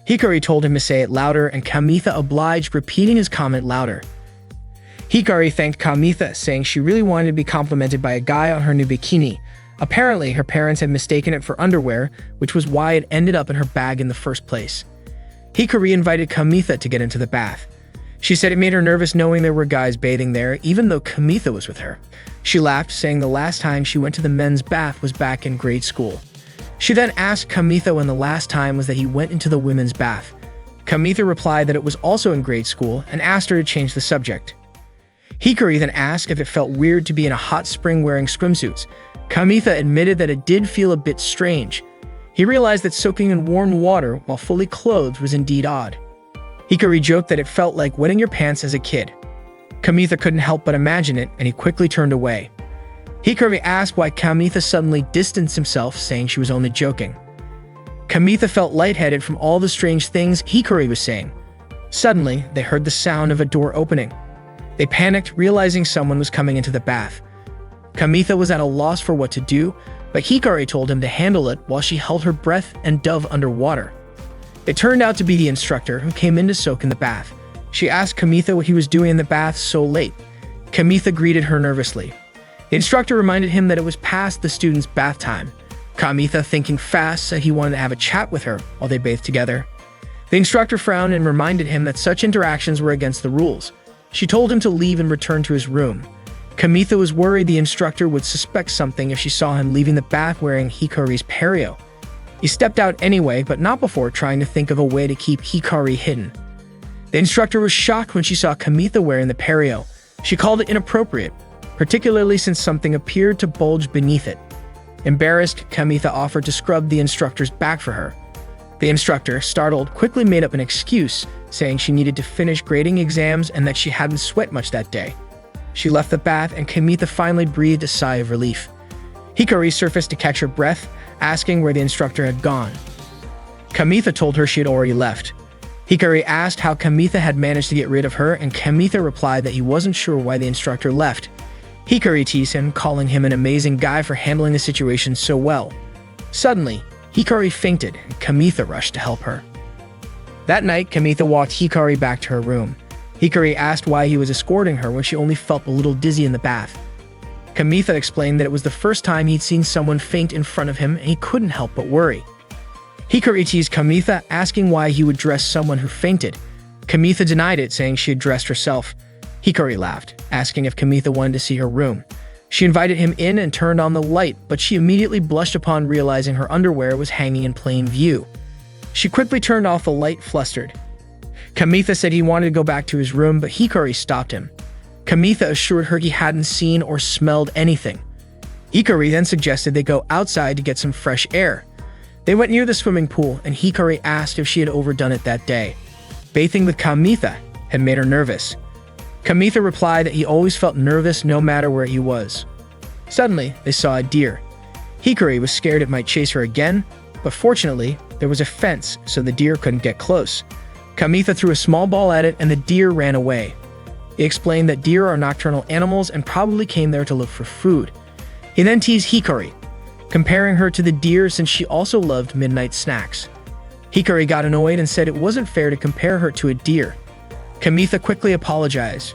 Hikari told him to say it louder, and Kamitha obliged, repeating his comment louder. Hikari thanked Kamitha, saying she really wanted to be complimented by a guy on her new bikini. Apparently, her parents had mistaken it for underwear, which was why it ended up in her bag in the first place. Hikari invited Kamitha to get into the bath. She said it made her nervous knowing there were guys bathing there, even though Kamitha was with her. She laughed, saying the last time she went to the men's bath was back in grade school. She then asked Kamitha when the last time was that he went into the women's bath. Kamitha replied that it was also in grade school and asked her to change the subject. Hikari then asked if it felt weird to be in a hot spring wearing swimsuits. Kamitha admitted that it did feel a bit strange. He realized that soaking in warm water while fully clothed was indeed odd. Hikari joked that it felt like wetting your pants as a kid. Kamitha couldn't help but imagine it, and he quickly turned away. Hikari asked why Kamitha suddenly distanced himself, saying she was only joking. Kamitha felt lightheaded from all the strange things Hikari was saying. Suddenly, they heard the sound of a door opening. They panicked, realizing someone was coming into the bath. Kamitha was at a loss for what to do, but Hikari told him to handle it while she held her breath and dove underwater. It turned out to be the instructor who came in to soak in the bath. She asked Kamitha what he was doing in the bath so late. Kamitha greeted her nervously. The instructor reminded him that it was past the students' bath time. Kamitha, thinking fast, said he wanted to have a chat with her while they bathed together. The instructor frowned and reminded him that such interactions were against the rules. She told him to leave and return to his room. Kamitha was worried the instructor would suspect something if she saw him leaving the bath wearing Hikari's pareo. He stepped out anyway, but not before trying to think of a way to keep Hikari hidden. The instructor was shocked when she saw Kamitha wearing the pareo. She called it inappropriate, particularly since something appeared to bulge beneath it. Embarrassed, Kamitha offered to scrub the instructor's back for her. The instructor, startled, quickly made up an excuse, saying she needed to finish grading exams and that she hadn't sweat much that day. She left the bath, and Kamitha finally breathed a sigh of relief. Hikari surfaced to catch her breath, asking where the instructor had gone. Kamitha told her she had already left. Hikari asked how Kamitha had managed to get rid of her, and Kamitha replied that he wasn't sure why the instructor left. Hikari teased him, calling him an amazing guy for handling the situation so well. Suddenly, Hikari fainted, and Kamitha rushed to help her. That night, Kamitha walked Hikari back to her room. Hikari asked why he was escorting her when she only felt a little dizzy in the bath. Kamitha explained that it was the first time he'd seen someone faint in front of him, and he couldn't help but worry. Hikari teased Kamitha, asking why he would dress someone who fainted. Kamitha denied it, saying she had dressed herself. Hikari laughed, asking if Kamitha wanted to see her room. She invited him in and turned on the light, but she immediately blushed upon realizing her underwear was hanging in plain view. She quickly turned off the light, flustered. Kamitha said he wanted to go back to his room, but Hikari stopped him. Kamitha assured her he hadn't seen or smelled anything. Hikari then suggested they go outside to get some fresh air. They went near the swimming pool, and Hikari asked if she had overdone it that day. Bathing with Kamitha had made her nervous. Kamitha replied that he always felt nervous no matter where he was. Suddenly, they saw a deer. Hikari was scared it might chase her again, but fortunately, there was a fence so the deer couldn't get close. Kamitha threw a small ball at it and the deer ran away. He explained that deer are nocturnal animals and probably came there to look for food. He then teased Hikari, comparing her to the deer since she also loved midnight snacks. Hikari got annoyed and said it wasn't fair to compare her to a deer. Kamitha quickly apologized.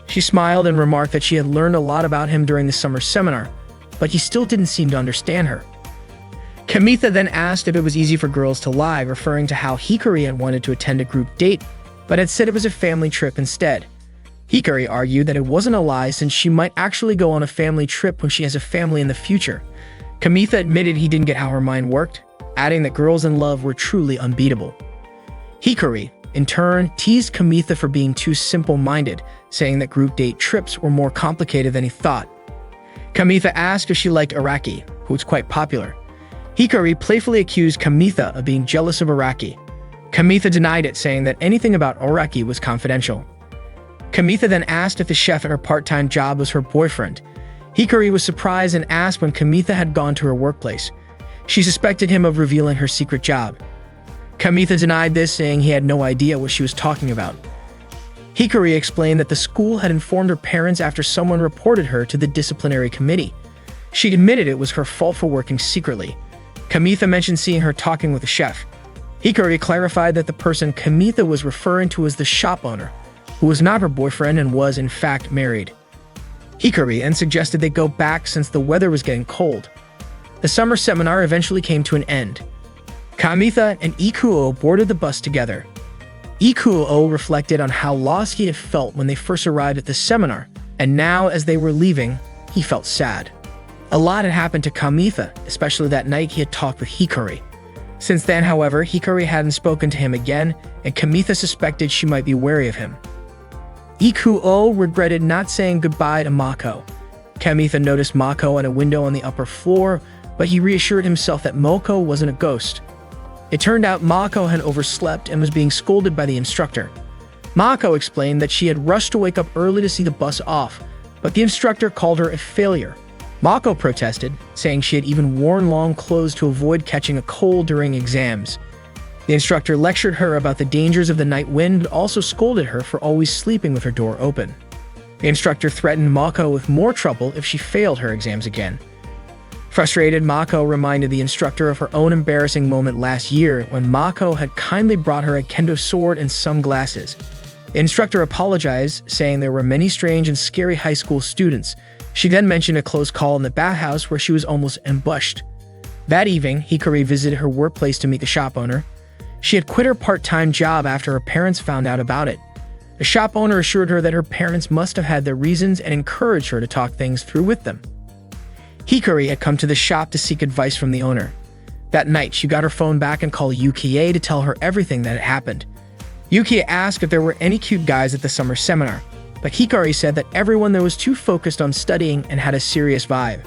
She smiled and remarked that she had learned a lot about him during the summer seminar, but he still didn't seem to understand her. Kamitha then asked if it was easy for girls to lie, referring to how Hikari had wanted to attend a group date, but had said it was a family trip instead. Hikari argued that it wasn't a lie since she might actually go on a family trip when she has a family in the future. Kamitha admitted he didn't get how her mind worked, adding that girls in love were truly unbeatable. Hikari, in turn, teased Kamitha for being too simple-minded, saying that group date trips were more complicated than he thought. Kamitha asked if she liked Araki, who was quite popular. Hikari playfully accused Kamitha of being jealous of Araki. Kamitha denied it, saying that anything about Araki was confidential. Kamitha then asked if the chef at her part-time job was her boyfriend. Hikari was surprised and asked when Kamitha had gone to her workplace. She suspected him of revealing her secret job. Kamitha denied this, saying he had no idea what she was talking about. Hikari explained that the school had informed her parents after someone reported her to the disciplinary committee. She admitted it was her fault for working secretly. Kamitha mentioned seeing her talking with the chef. Hikari clarified that the person Kamitha was referring to was the shop owner, who was not her boyfriend and was in fact married. Hikari then suggested they go back since the weather was getting cold. The summer seminar eventually came to an end. Kamitha and Ikuo boarded the bus together. Ikuo reflected on how lost he had felt when they first arrived at the seminar, and now as they were leaving, he felt sad. A lot had happened to Kamitha, especially that night he had talked with Hikari. Since then, however, Hikari hadn't spoken to him again, and Kamitha suspected she might be wary of him. Ikuo regretted not saying goodbye to Mako. Kamitha noticed Mako at a window on the upper floor, but he reassured himself that Mako wasn't a ghost. It turned out Mako had overslept and was being scolded by the instructor. Mako explained that she had rushed to wake up early to see the bus off, but the instructor called her a failure. Mako protested, saying she had even worn long clothes to avoid catching a cold during exams. The instructor lectured her about the dangers of the night wind and also scolded her for always sleeping with her door open. The instructor threatened Mako with more trouble if she failed her exams again. Frustrated, Mako reminded the instructor of her own embarrassing moment last year when Mako had kindly brought her a kendo sword and sunglasses. The instructor apologized, saying there were many strange and scary high school students. She then mentioned a close call in the bathhouse where she was almost ambushed. That evening, Hikari visited her workplace to meet the shop owner. She had quit her part-time job after her parents found out about it. The shop owner assured her that her parents must have had their reasons and encouraged her to talk things through with them. Hikari had come to the shop to seek advice from the owner. That night, she got her phone back and called Yukie to tell her everything that had happened. Yukie asked if there were any cute guys at the summer seminar, but Hikari said that everyone there was too focused on studying and had a serious vibe.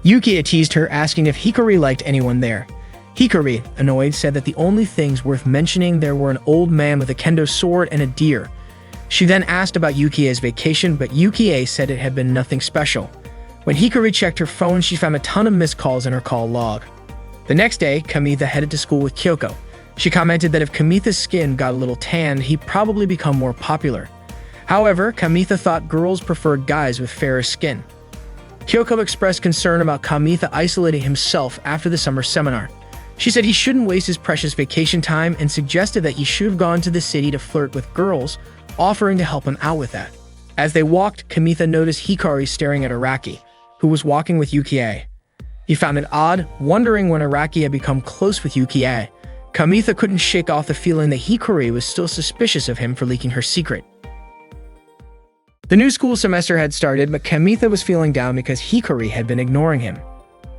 Yukie teased her, asking if Hikari liked anyone there. Hikari, annoyed, said that the only things worth mentioning there were an old man with a kendo sword and a deer. She then asked about Yukie's vacation, but Yukie said it had been nothing special. When Hikari checked her phone, she found a ton of missed calls in her call log. The next day, Kamitha headed to school with Kyoko. She commented that if Kamitha's skin got a little tanned, he'd probably become more popular. However, Kamitha thought girls preferred guys with fairer skin. Kyoko expressed concern about Kamitha isolating himself after the summer seminar. She said he shouldn't waste his precious vacation time and suggested that he should have gone to the city to flirt with girls, offering to help him out with that. As they walked, Kamitha noticed Hikari staring at Araki, who was walking with Yukie. He found it odd, wondering when Araki had become close with Yukie. Kamitha couldn't shake off the feeling that Hikari was still suspicious of him for leaking her secret. The new school semester had started, but Kamitha was feeling down because Hikari had been ignoring him.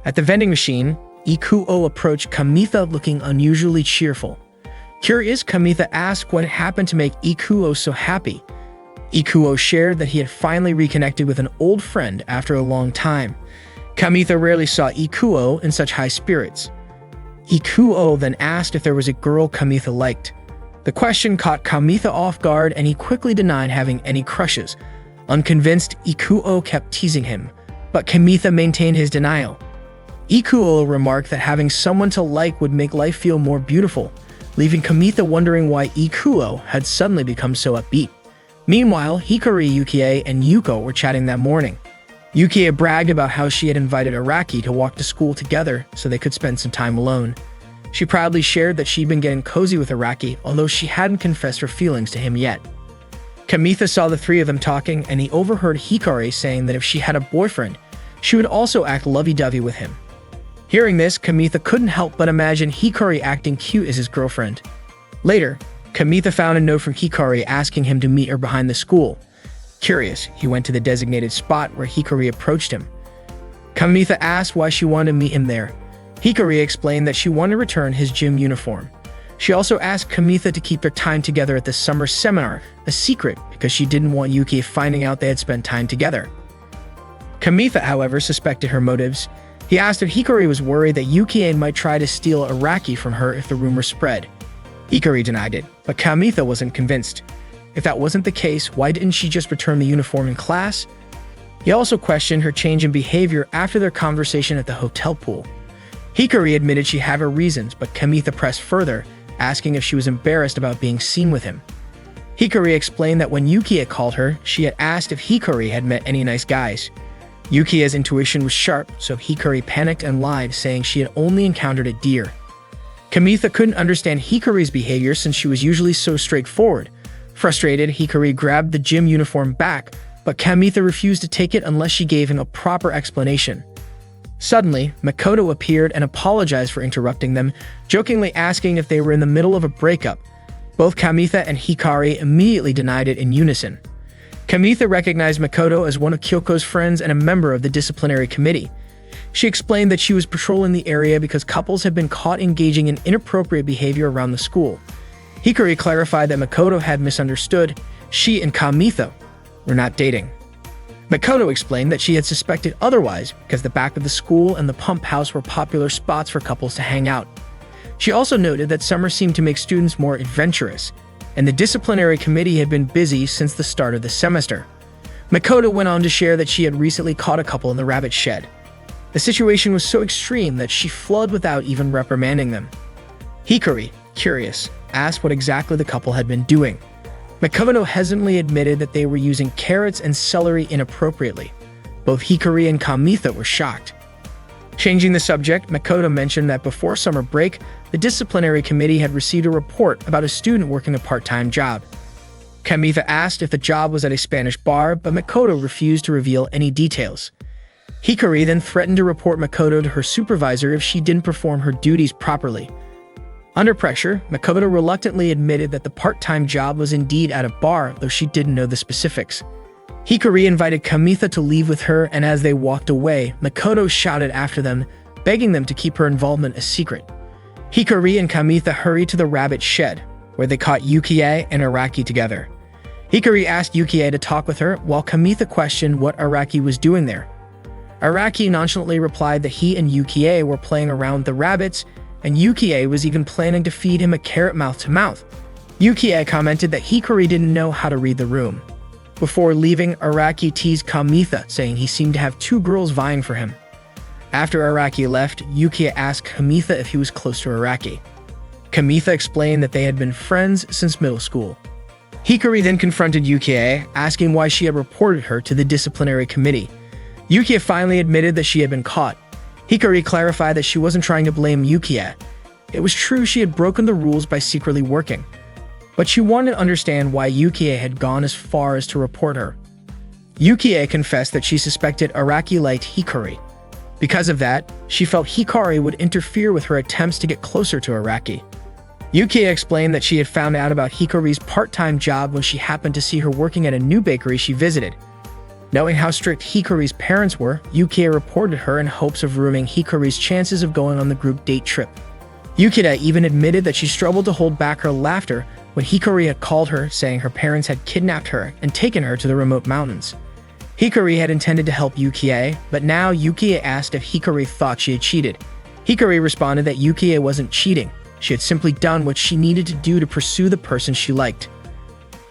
At the vending machine, Ikuo approached Kamitha looking unusually cheerful. Curious, Kamitha asked what happened to make Ikuo so happy. Ikuo shared that he had finally reconnected with an old friend after a long time. Kamitha rarely saw Ikuo in such high spirits. Ikuo then asked if there was a girl Kamitha liked. The question caught Kamitha off guard and he quickly denied having any crushes. Unconvinced, Ikuo kept teasing him, but Kamitha maintained his denial. Ikuo remarked that having someone to like would make life feel more beautiful, leaving Kamitha wondering why Ikuo had suddenly become so upbeat. Meanwhile, Hikari, Yukie, and Yuko were chatting that morning. Yukie bragged about how she had invited Araki to walk to school together so they could spend some time alone. She proudly shared that she'd been getting cozy with Araki, although she hadn't confessed her feelings to him yet. Kamitha saw the three of them talking, and he overheard Hikari saying that if she had a boyfriend, she would also act lovey-dovey with him. Hearing this, Kamitha couldn't help but imagine Hikari acting cute as his girlfriend. Later, Kamitha found a note from Hikari asking him to meet her behind the school. Curious, he went to the designated spot where Hikari approached him. Kamitha asked why she wanted to meet him there. Hikari explained that she wanted to return his gym uniform. She also asked Kamitha to keep their time together at the summer seminar a secret because she didn't want Yuki finding out they had spent time together. Kamitha, however, suspected her motives. He asked if Hikari was worried that Yukie might try to steal Araki from her if the rumor spread. Hikari denied it, but Kamitha wasn't convinced. If that wasn't the case, why didn't she just return the uniform in class? He also questioned her change in behavior after their conversation at the hotel pool. Hikari admitted she had her reasons, but Kamitha pressed further, asking if she was embarrassed about being seen with him. Hikari explained that when Yukie called her, she had asked if Hikari had met any nice guys. Yukie's intuition was sharp, so Hikari panicked and lied, saying she had only encountered a deer. Kamitha couldn't understand Hikari's behavior since she was usually so straightforward. Frustrated, Hikari grabbed the gym uniform back, but Kamitha refused to take it unless she gave him a proper explanation. Suddenly, Makoto appeared and apologized for interrupting them, jokingly asking if they were in the middle of a breakup. Both Kamitha and Hikari immediately denied it in unison. Kamitha recognized Makoto as one of Kyoko's friends and a member of the disciplinary committee. She explained that she was patrolling the area because couples had been caught engaging in inappropriate behavior around the school. Hikari clarified that Makoto had misunderstood. She and Kamitha were not dating. Makoto explained that she had suspected otherwise because the back of the school and the pump house were popular spots for couples to hang out. She also noted that summer seemed to make students more adventurous, and the disciplinary committee had been busy since the start of the semester. Makoto went on to share that she had recently caught a couple in the rabbit shed. The situation was so extreme that she fled without even reprimanding them. Hikari, curious, asked what exactly the couple had been doing. Makoto hesitantly admitted that they were using carrots and celery inappropriately. Both Hikari and Kamitha were shocked. Changing the subject, Makoto mentioned that before summer break, the disciplinary committee had received a report about a student working a part-time job. Kamitha asked if the job was at a Spanish bar, but Makoto refused to reveal any details. Hikari then threatened to report Makoto to her supervisor if she didn't perform her duties properly. Under pressure, Makoto reluctantly admitted that the part-time job was indeed at a bar, though she didn't know the specifics. Hikari invited Kamitha to leave with her, and as they walked away, Makoto shouted after them, begging them to keep her involvement a secret. Hikari and Kamitha hurried to the rabbit shed, where they caught Yukie and Araki together. Hikari asked Yukie to talk with her, while Kamitha questioned what Araki was doing there. Araki nonchalantly replied that he and Yukie were playing around with the rabbits, and Yukie was even planning to feed him a carrot mouth-to-mouth. Yukie commented that Hikari didn't know how to read the room. Before leaving, Araki teased Kamitha, saying he seemed to have two girls vying for him. After Araki left, Yukie asked Kamitha if he was close to Araki. Kamitha explained that they had been friends since middle school. Hikari then confronted Yukie, asking why she had reported her to the disciplinary committee. Yukie finally admitted that she had been caught. Hikari clarified that she wasn't trying to blame Yukie. It was true she had broken the rules by secretly working, but she wanted to understand why Yukie had gone as far as to report her. Yukie confessed that she suspected Araki liked Hikari. Because of that, she felt Hikari would interfere with her attempts to get closer to Araki. Yukie explained that she had found out about Hikari's part-time job when she happened to see her working at a new bakery she visited. Knowing how strict Hikari's parents were, Yukie reported her in hopes of ruining Hikari's chances of going on the group date trip. Yukida even admitted that she struggled to hold back her laughter when Hikari had called her, saying her parents had kidnapped her and taken her to the remote mountains. Hikari had intended to help Yukie, but now Yukie asked if Hikari thought she had cheated. Hikari responded that Yukie wasn't cheating. She had simply done what she needed to do to pursue the person she liked.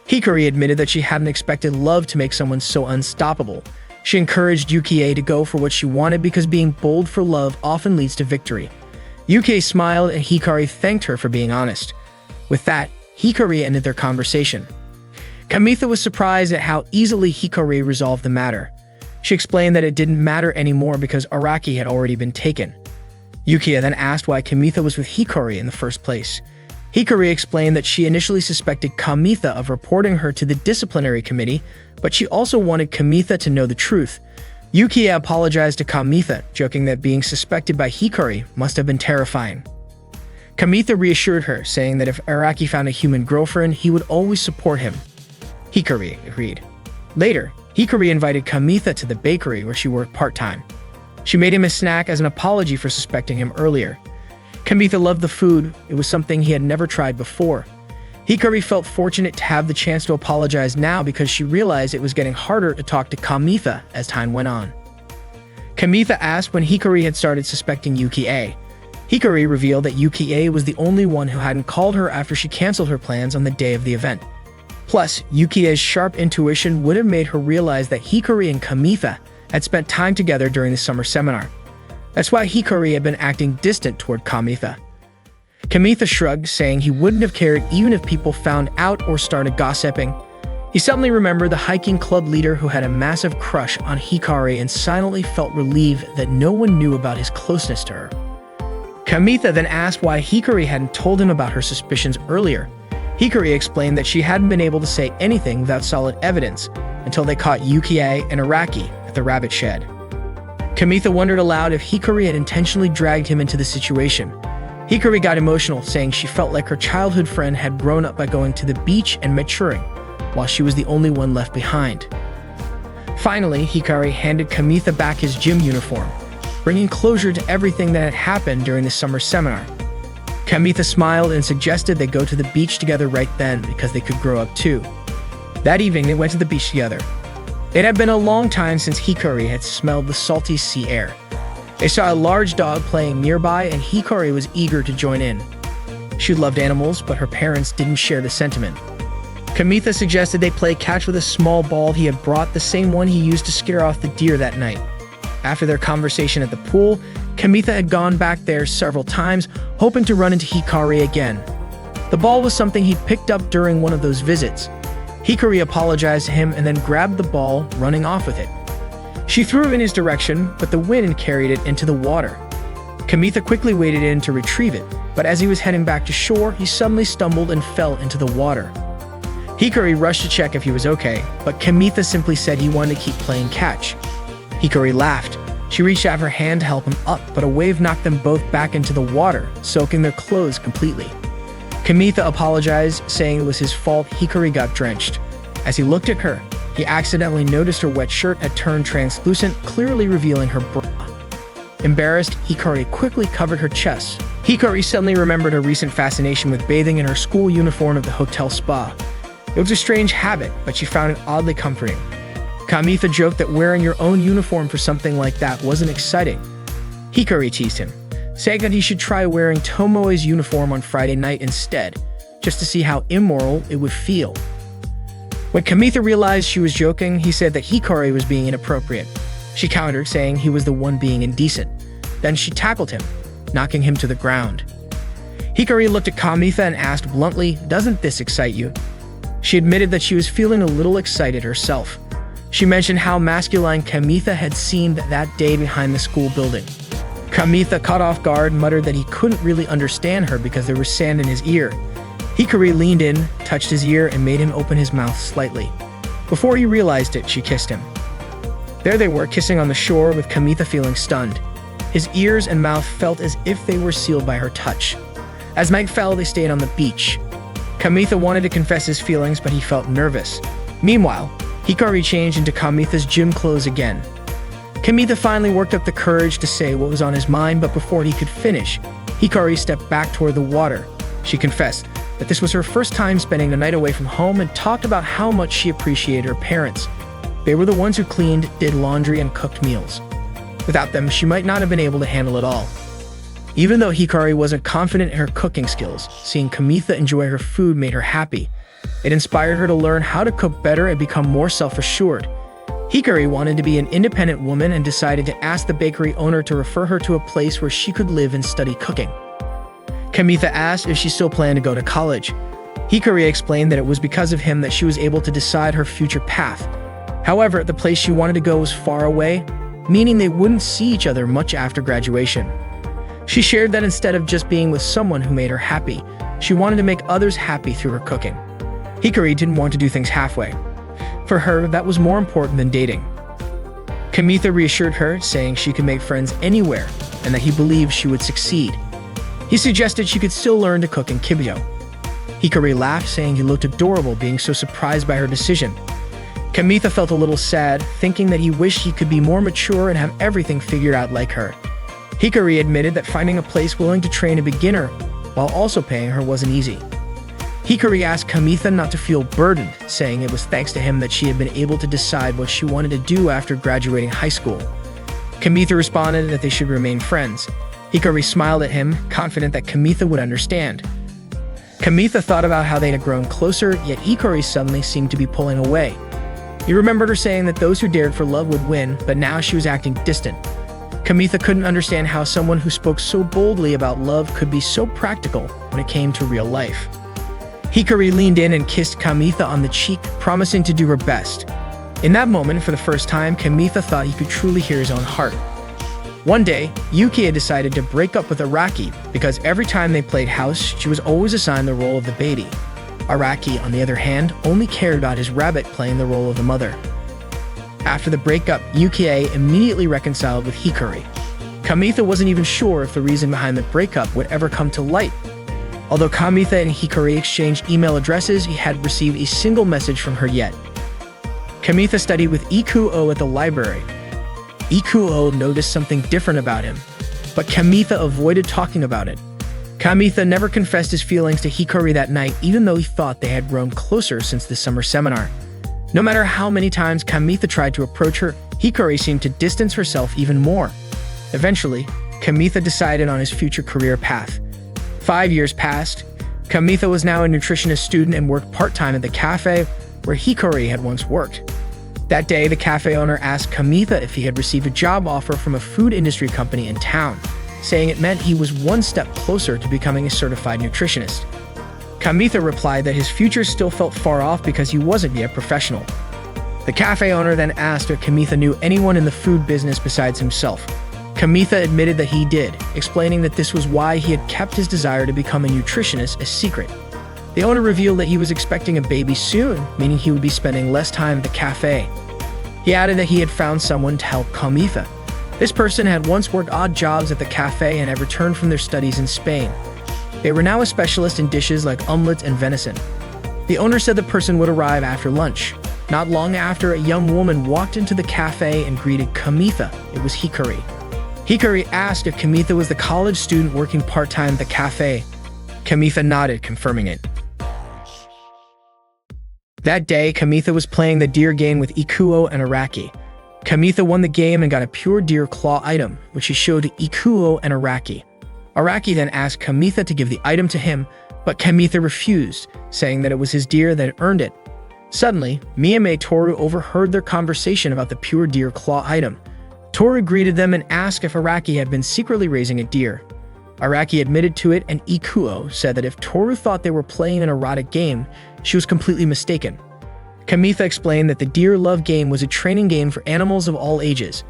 Hikari admitted that she hadn't expected love to make someone so unstoppable. She encouraged Yukie to go for what she wanted because being bold for love often leads to victory. Yukie smiled and Hikari thanked her for being honest. With that, Hikari ended their conversation. Kamitha was surprised at how easily Hikari resolved the matter. She explained that it didn't matter anymore because Araki had already been taken. Yukie then asked why Kamitha was with Hikari in the first place. Hikari explained that she initially suspected Kamitha of reporting her to the disciplinary committee, but she also wanted Kamitha to know the truth. Yukie apologized to Kamitha, joking that being suspected by Hikari must have been terrifying. Kamitha reassured her, saying that if Araki found a human girlfriend, he would always support him. Hikari agreed. Later, Hikari invited Kamitha to the bakery where she worked part-time. She made him a snack as an apology for suspecting him earlier. Kamitha loved the food. It was something he had never tried before. Hikari felt fortunate to have the chance to apologize now because she realized it was getting harder to talk to Kamitha as time went on. Kamitha asked when Hikari had started suspecting Yukie. Hikari revealed that Yukie was the only one who hadn't called her after she canceled her plans on the day of the event. Plus, Yukie's sharp intuition would have made her realize that Hikari and Kamitha had spent time together during the summer seminar. That's why Hikari had been acting distant toward Kamitha. Kamitha shrugged, saying he wouldn't have cared even if people found out or started gossiping. He suddenly remembered the hiking club leader who had a massive crush on Hikari and silently felt relieved that no one knew about his closeness to her. Kamitha then asked why Hikari hadn't told him about her suspicions earlier. Hikari explained that she hadn't been able to say anything without solid evidence until they caught Yukie and Araki at the rabbit shed. Kamitha wondered aloud if Hikari had intentionally dragged him into the situation. Hikari got emotional, saying she felt like her childhood friend had grown up by going to the beach and maturing, while she was the only one left behind. Finally, Hikari handed Kamitha back his gym uniform, bringing closure to everything that had happened during the summer seminar. Kamitha smiled and suggested they go to the beach together right then because they could grow up too. That evening, they went to the beach together. It had been a long time since Hikari had smelled the salty sea air. They saw a large dog playing nearby and Hikari was eager to join in. She loved animals, but her parents didn't share the sentiment. Kamitha suggested they play catch with a small ball he had brought, the same one he used to scare off the deer that night. After their conversation at the pool, Kamitha had gone back there several times, hoping to run into Hikari again. The ball was something he'd picked up during one of those visits. Hikari apologized to him and then grabbed the ball, running off with it. She threw it in his direction, but the wind carried it into the water. Kamitha quickly waded in to retrieve it, but as he was heading back to shore, he suddenly stumbled and fell into the water. Hikari rushed to check if he was okay, but Kamitha simply said he wanted to keep playing catch. Hikari laughed. She reached out her hand to help him up, but a wave knocked them both back into the water, soaking their clothes completely. Kamitha apologized, saying it was his fault Hikari got drenched. As he looked at her, he accidentally noticed her wet shirt had turned translucent, clearly revealing her bra. Embarrassed, Hikari quickly covered her chest. Hikari suddenly remembered her recent fascination with bathing in her school uniform at the hotel spa. It was a strange habit, but she found it oddly comforting. Kamitha joked that wearing your own uniform for something like that wasn't exciting. Hikari teased him, saying that he should try wearing Tomoe's uniform on Friday night instead, just to see how immoral it would feel. When Kamitha realized she was joking, he said that Hikari was being inappropriate. She countered, saying he was the one being indecent. Then she tackled him, knocking him to the ground. Hikari looked at Kamitha and asked bluntly, "Doesn't this excite you?" She admitted that she was feeling a little excited herself. She mentioned how masculine Kamitha had seemed that day behind the school building. Kamitha, caught off guard, muttered that he couldn't really understand her because there was sand in his ear. Hikari leaned in, touched his ear, and made him open his mouth slightly. Before he realized it, she kissed him. There they were, kissing on the shore, with Kamitha feeling stunned. His ears and mouth felt as if they were sealed by her touch. As night fell, they stayed on the beach. Kamitha wanted to confess his feelings, but he felt nervous. Meanwhile, Hikari changed into Kamitha's gym clothes again. Kamitha finally worked up the courage to say what was on his mind, but before he could finish, Hikari stepped back toward the water. She confessed that this was her first time spending the night away from home and talked about how much she appreciated her parents. They were the ones who cleaned, did laundry, and cooked meals. Without them, she might not have been able to handle it all. Even though Hikari wasn't confident in her cooking skills, seeing Kamitha enjoy her food made her happy. It inspired her to learn how to cook better and become more self-assured. Hikari wanted to be an independent woman and decided to ask the bakery owner to refer her to a place where she could live and study cooking. Kamitha asked if she still planned to go to college. Hikari explained that it was because of him that she was able to decide her future path. However, the place she wanted to go was far away, meaning they wouldn't see each other much after graduation. She shared that instead of just being with someone who made her happy, she wanted to make others happy through her cooking. Hikari didn't want to do things halfway. For her, that was more important than dating. Kamitha reassured her, saying she could make friends anywhere and that he believed she would succeed. He suggested she could still learn to cook in Kibyo. Hikari laughed, saying he looked adorable, being so surprised by her decision. Kamitha felt a little sad, thinking that he wished he could be more mature and have everything figured out like her. Hikari admitted that finding a place willing to train a beginner while also paying her wasn't easy. Hikari asked Kamitha not to feel burdened, saying it was thanks to him that she had been able to decide what she wanted to do after graduating high school. Kamitha responded that they should remain friends. Hikari smiled at him, confident that Kamitha would understand. Kamitha thought about how they had grown closer, yet Hikari suddenly seemed to be pulling away. He remembered her saying that those who dared for love would win, but now she was acting distant. Kamitha couldn't understand how someone who spoke so boldly about love could be so practical when it came to real life. Hikari leaned in and kissed Kamitha on the cheek, promising to do her best. In that moment, for the first time, Kamitha thought he could truly hear his own heart. One day, Yuki had decided to break up with Araki because every time they played house, she was always assigned the role of the baby. Araki, on the other hand, only cared about his rabbit playing the role of the mother. After the breakup, Yukie immediately reconciled with Hikari. Kamitha wasn't even sure if the reason behind the breakup would ever come to light. Although Kamitha and Hikari exchanged email addresses, he hadn't received a single message from her yet. Kamitha studied with Ikuo at the library. Ikuo noticed something different about him, but Kamitha avoided talking about it. Kamitha never confessed his feelings to Hikari that night, even though he thought they had grown closer since the summer seminar. No matter how many times Kamitha tried to approach her, Hikari seemed to distance herself even more. Eventually, Kamitha decided on his future career path. 5 years passed. Kamitha was now a nutritionist student and worked part-time at the cafe where Hikari had once worked. That day, the cafe owner asked Kamitha if he had received a job offer from a food industry company in town, saying it meant he was one step closer to becoming a certified nutritionist. Kamitha replied that his future still felt far off because he wasn't yet professional. The cafe owner then asked if Kamitha knew anyone in the food business besides himself. Kamitha admitted that he did, explaining that this was why he had kept his desire to become a nutritionist a secret. The owner revealed that he was expecting a baby soon, meaning he would be spending less time at the cafe. He added that he had found someone to help Kamitha. This person had once worked odd jobs at the cafe and had returned from their studies in Spain. They were now a specialist in dishes like omelets and venison. The owner said the person would arrive after lunch. Not long after, a young woman walked into the cafe and greeted Kamitha. It was Hikari. Hikari asked if Kamitha was the college student working part-time at the cafe. Kamitha nodded, confirming it. That day, Kamitha was playing the deer game with Ikuo and Araki. Kamitha won the game and got a pure deer claw item, which he showed to Ikuo and Araki. Araki then asked Kamitha to give the item to him, but Kamitha refused, saying that it was his deer that had earned it. Suddenly, Miyame Toru overheard their conversation about the pure deer claw item. Toru greeted them and asked if Araki had been secretly raising a deer. Araki admitted to it, and Ikuo said that if Toru thought they were playing an erotic game, she was completely mistaken. Kamitha explained that the Deer Love game was a training game for animals of all ages.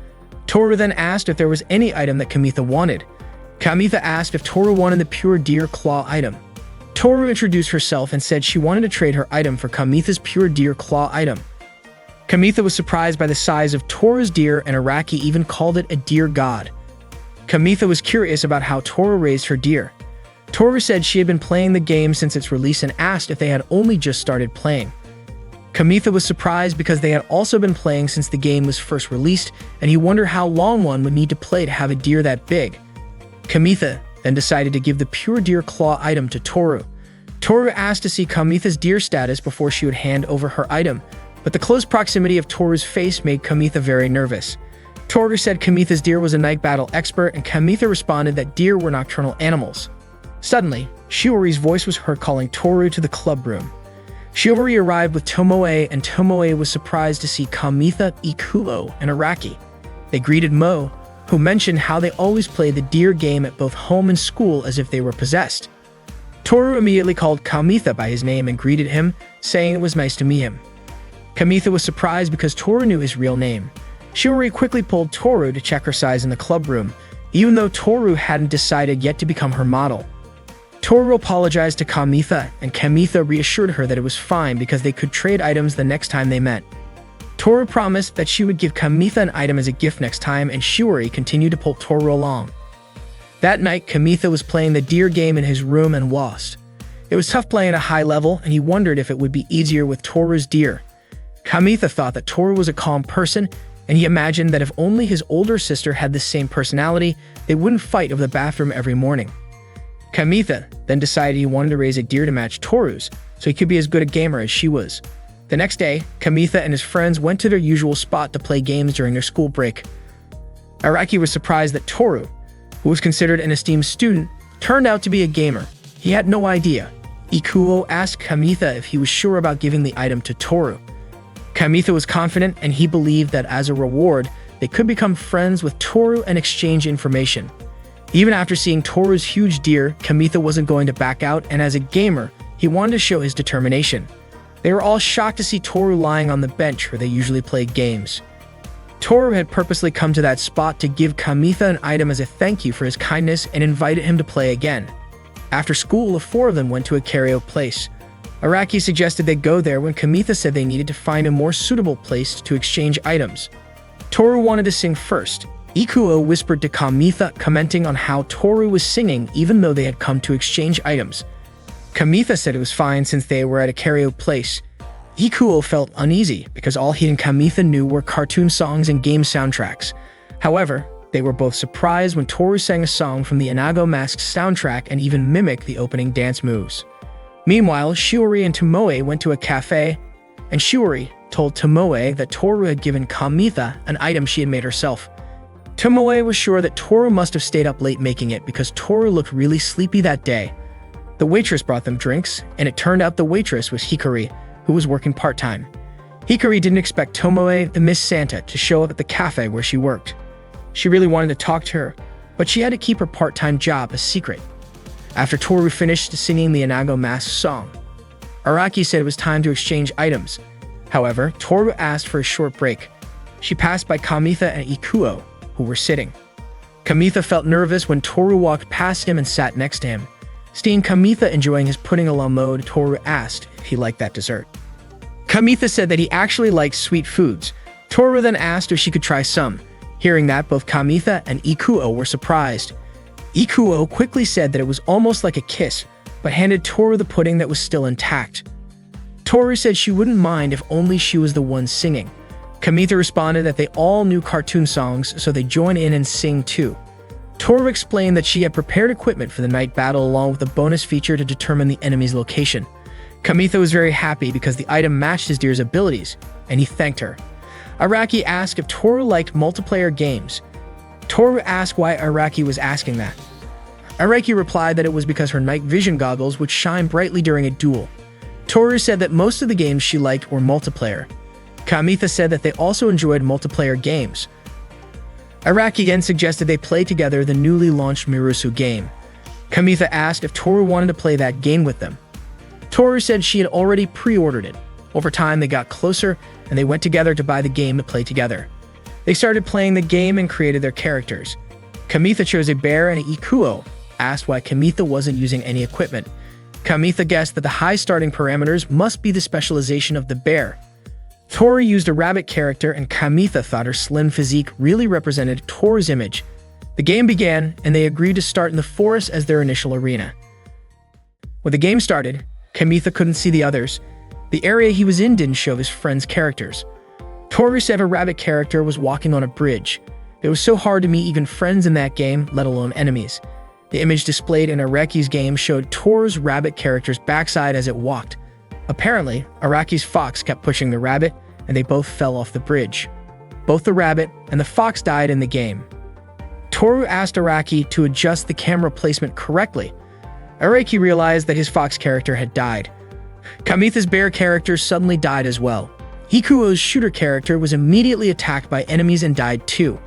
Toru then asked if there was any item that Kamitha wanted. Kamitha asked if Toru wanted the pure deer claw item. Toru introduced herself and said she wanted to trade her item for Kamitha's pure deer claw item. Kamitha was surprised by the size of Toru's deer, and Araki even called it a deer god. Kamitha was curious about how Toru raised her deer. Toru said she had been playing the game since its release and asked if they had only just started playing. Kamitha was surprised because they had also been playing since the game was first released, and he wondered how long one would need to play to have a deer that big. Kamitha then decided to give the pure deer claw item to Toru. Toru asked to see Kamitha's deer status before she would hand over her item, but the close proximity of Toru's face made Kamitha very nervous. Toru said Kamitha's deer was a night battle expert, and Kamitha responded that deer were nocturnal animals. Suddenly, Shiori's voice was heard calling Toru to the club room. Shiori arrived with Tomoe, and Tomoe was surprised to see Kamitha, Ikuo, and Araki. They greeted Mo, who mentioned how they always play the deer game at both home and school as if they were possessed. Toru immediately called Kamitha by his name and greeted him, saying it was nice to meet him. Kamitha was surprised because Toru knew his real name. Shiori quickly pulled Toru to check her size in the club room, even though Toru hadn't decided yet to become her model. Toru apologized to Kamitha, and Kamitha reassured her that it was fine because they could trade items the next time they met. Toru promised that she would give Kamitha an item as a gift next time, and Shiori continued to pull Toru along. That night, Kamitha was playing the deer game in his room and lost. It was tough playing at a high level, and he wondered if it would be easier with Toru's deer. Kamitha thought that Toru was a calm person, and he imagined that if only his older sister had the same personality, they wouldn't fight over the bathroom every morning. Kamitha then decided he wanted to raise a deer to match Toru's, so he could be as good a gamer as she was. The next day, Kamitha and his friends went to their usual spot to play games during their school break. Araki was surprised that Toru, who was considered an esteemed student, turned out to be a gamer. He had no idea. Ikuo asked Kamitha if he was sure about giving the item to Toru. Kamitha was confident, and he believed that as a reward, they could become friends with Toru and exchange information. Even after seeing Toru's huge deer, Kamitha wasn't going to back out, and as a gamer, he wanted to show his determination. They were all shocked to see Toru lying on the bench where they usually played games. Toru had purposely come to that spot to give Kamitha an item as a thank you for his kindness and invited him to play again. After school, the four of them went to a karaoke place. Araki suggested they go there when Kamitha said they needed to find a more suitable place to exchange items. Toru wanted to sing first. Ikuo whispered to Kamitha, commenting on how Toru was singing even though they had come to exchange items. Kamitha said it was fine since they were at a karaoke place. Ikuo felt uneasy because all he and Kamitha knew were cartoon songs and game soundtracks. However, they were both surprised when Toru sang a song from the Inago Mask soundtrack and even mimicked the opening dance moves. Meanwhile, Shiori and Tomoe went to a cafe, and Shiori told Tomoe that Toru had given Kamitha an item she had made herself. Tomoe was sure that Toru must have stayed up late making it because Toru looked really sleepy that day. The waitress brought them drinks, and it turned out the waitress was Hikari, who was working part-time. Hikari didn't expect Tomoe, the Miss Santa, to show up at the cafe where she worked. She really wanted to talk to her, but she had to keep her part-time job a secret. After Toru finished singing the Inago Mask song, Araki said it was time to exchange items. However, Toru asked for a short break. She passed by Kamitha and Ikuo, who were sitting. Kamitha felt nervous when Toru walked past him and sat next to him. Seeing Kamitha enjoying his pudding a la mode, Toru asked if he liked that dessert. Kamitha said that he actually liked sweet foods. Toru then asked if she could try some. Hearing that, both Kamitha and Ikuo were surprised. Ikuo quickly said that it was almost like a kiss, but handed Toru the pudding that was still intact. Toru said she wouldn't mind if only she was the one singing. Kamitha responded that they all knew cartoon songs, so they joined in and sing too. Toru explained that she had prepared equipment for the night battle along with a bonus feature to determine the enemy's location. Kamitha was very happy because the item matched his deer's abilities, and he thanked her. Araki asked if Toru liked multiplayer games. Toru asked why Araki was asking that. Araki replied that it was because her night vision goggles would shine brightly during a duel. Toru said that most of the games she liked were multiplayer. Kamitha said that they also enjoyed multiplayer games. Araki again suggested they play together the newly launched Mirusu game. Kamitha asked if Toru wanted to play that game with them. Toru said she had already pre-ordered it. Over time, they got closer, and they went together to buy the game to play together. They started playing the game and created their characters. Kamitha chose a bear, and Ikuo asked why Kamitha wasn't using any equipment. Kamitha guessed that the high starting parameters must be the specialization of the bear. Toru used a rabbit character, and Kamitha thought her slim physique really represented Toru's image. The game began, and they agreed to start in the forest as their initial arena. When the game started, Kamitha couldn't see the others. The area he was in didn't show his friends' characters. Toru said a rabbit character was walking on a bridge. It was so hard to meet even friends in that game, let alone enemies. The image displayed in Araki's game showed Toru's rabbit character's backside as it walked. Apparently, Araki's fox kept pushing the rabbit, and they both fell off the bridge. Both the rabbit and the fox died in the game. Toru asked Araki to adjust the camera placement correctly. Araki realized that his fox character had died. Kamitha's bear character suddenly died as well. Ikuo's shooter character was immediately attacked by enemies and died too.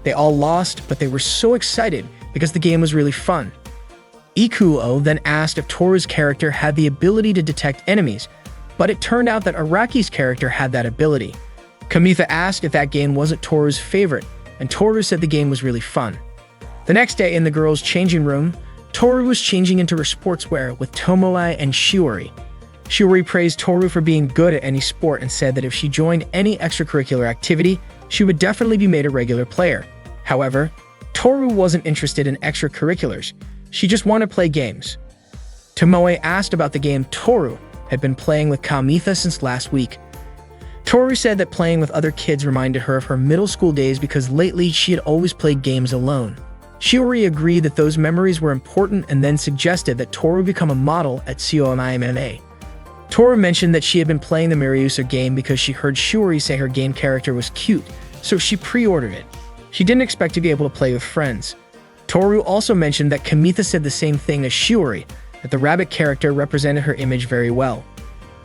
They all lost, but they were so excited because the game was really fun. Ikuo then asked if Toru's character had the ability to detect enemies, but it turned out that Araki's character had that ability. Kamitha asked if that game wasn't Toru's favorite, and Toru said the game was really fun. The next day in the girls' changing room, Toru was changing into her sportswear with Tomoe and Shiori. Shiori praised Toru for being good at any sport and said that if she joined any extracurricular activity, she would definitely be made a regular player. However, Toru wasn't interested in extracurriculars. She just wanted to play games. Tomoe asked about the game Toru had been playing with Kamitha since last week. Toru said that playing with other kids reminded her of her middle school days because lately she had always played games alone. Shiori agreed that those memories were important and then suggested that Toru become a model at COMIMMA. Toru mentioned that she had been playing the Mariusa game because she heard Shiori say her game character was cute, so she pre-ordered it. She didn't expect to be able to play with friends. Toru also mentioned that Kamitha said the same thing as Shiori, that the rabbit character represented her image very well.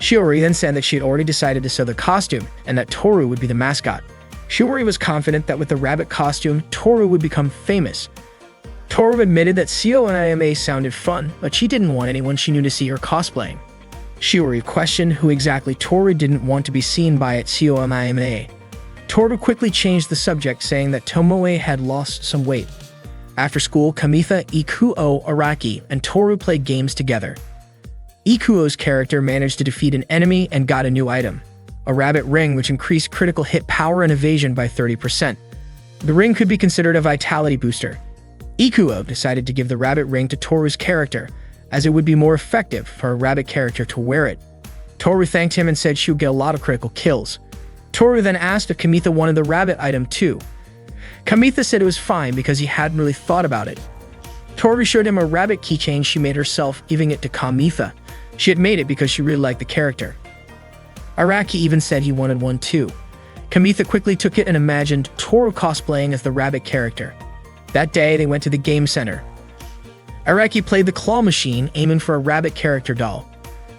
Shiori then said that she had already decided to sew the costume and that Toru would be the mascot. Shiori was confident that with the rabbit costume, Toru would become famous. Toru admitted that COMIMMA sounded fun, but she didn't want anyone she knew to see her cosplaying. Shiori questioned who exactly Toru didn't want to be seen by at COMIMMA. Toru quickly changed the subject, saying that Tomoe had lost some weight. After school, Kamitha, Ikuo, Araki, and Toru played games together. Ikuo's character managed to defeat an enemy and got a new item, a rabbit ring which increased critical hit power and evasion by 30%. The ring could be considered a vitality booster. Ikuo decided to give the rabbit ring to Toru's character, as it would be more effective for a rabbit character to wear it. Toru thanked him and said she would get a lot of critical kills. Toru then asked if Kamitha wanted the rabbit item too. Kamitha said it was fine because he hadn't really thought about it. Toru showed him a rabbit keychain she made herself, giving it to Kamitha. She had made it because she really liked the character. Araki even said he wanted one too. Kamitha quickly took it and imagined Toru cosplaying as the rabbit character. That day, they went to the game center. Araki played the claw machine, aiming for a rabbit character doll.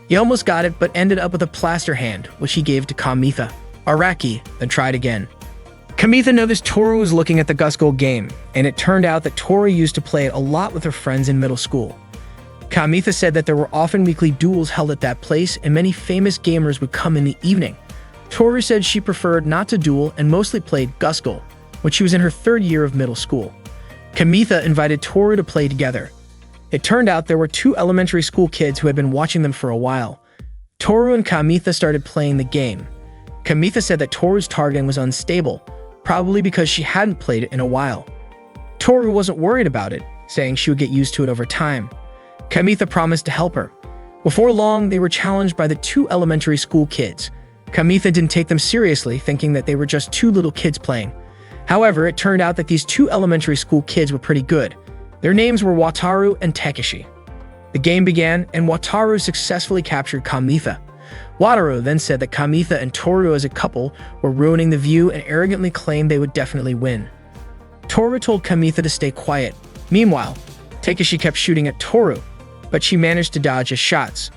He almost got it, but ended up with a plaster hand, which he gave to Kamitha. Araki then tried again. Kamitha noticed Toru was looking at the Gusgold game, and it turned out that Toru used to play it a lot with her friends in middle school. Kamitha said that there were often weekly duels held at that place, and many famous gamers would come in the evening. Toru said she preferred not to duel and mostly played Gusgold when she was in her third year of middle school. Kamitha invited Toru to play together. It turned out there were two elementary school kids who had been watching them for a while. Toru and Kamitha started playing the game. Kamitha said that Toru's targeting was unstable, probably because she hadn't played it in a while. Toru wasn't worried about it, saying she would get used to it over time. Kamitha promised to help her. Before long, they were challenged by the two elementary school kids. Kamitha didn't take them seriously, thinking that they were just two little kids playing. However, it turned out that these two elementary school kids were pretty good. Their names were Wataru and Takeshi. The game began, and Wataru successfully captured Kamitha. Wataru then said that Kamitha and Toru as a couple were ruining the view and arrogantly claimed they would definitely win. Toru told Kamitha to stay quiet. Meanwhile, Takeshi kept shooting at Toru, but she managed to dodge his shots.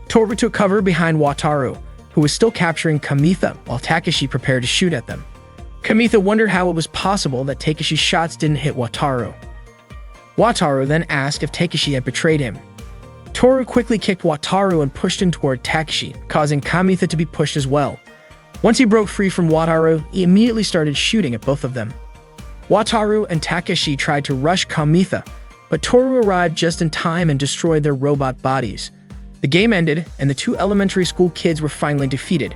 Toru took cover behind Wataru, who was still capturing Kamitha while Takeshi prepared to shoot at them. Kamitha wondered how it was possible that Takeshi's shots didn't hit Wataru. Wataru then asked if Takeshi had betrayed him. Toru quickly kicked Wataru and pushed him toward Takeshi, causing Kamitha to be pushed as well. Once he broke free from Wataru, he immediately started shooting at both of them. Wataru and Takeshi tried to rush Kamitha, but Toru arrived just in time and destroyed their robot bodies. The game ended, and the two elementary school kids were finally defeated.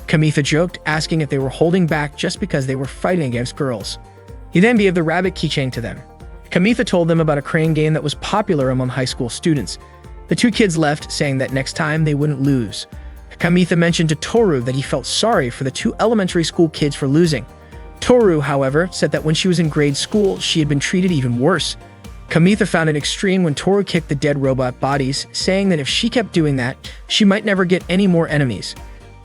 Kamitha joked, asking if they were holding back just because they were fighting against girls. He then gave the rabbit keychain to them. Kamitha told them about a crane game that was popular among high school students. The two kids left, saying that next time they wouldn't lose. Kamitha mentioned to Toru that he felt sorry for the two elementary school kids for losing. Toru, however, said that when she was in grade school, she had been treated even worse. Kamitha found it extreme when Toru kicked the dead robot bodies, saying that if she kept doing that, she might never get any more enemies.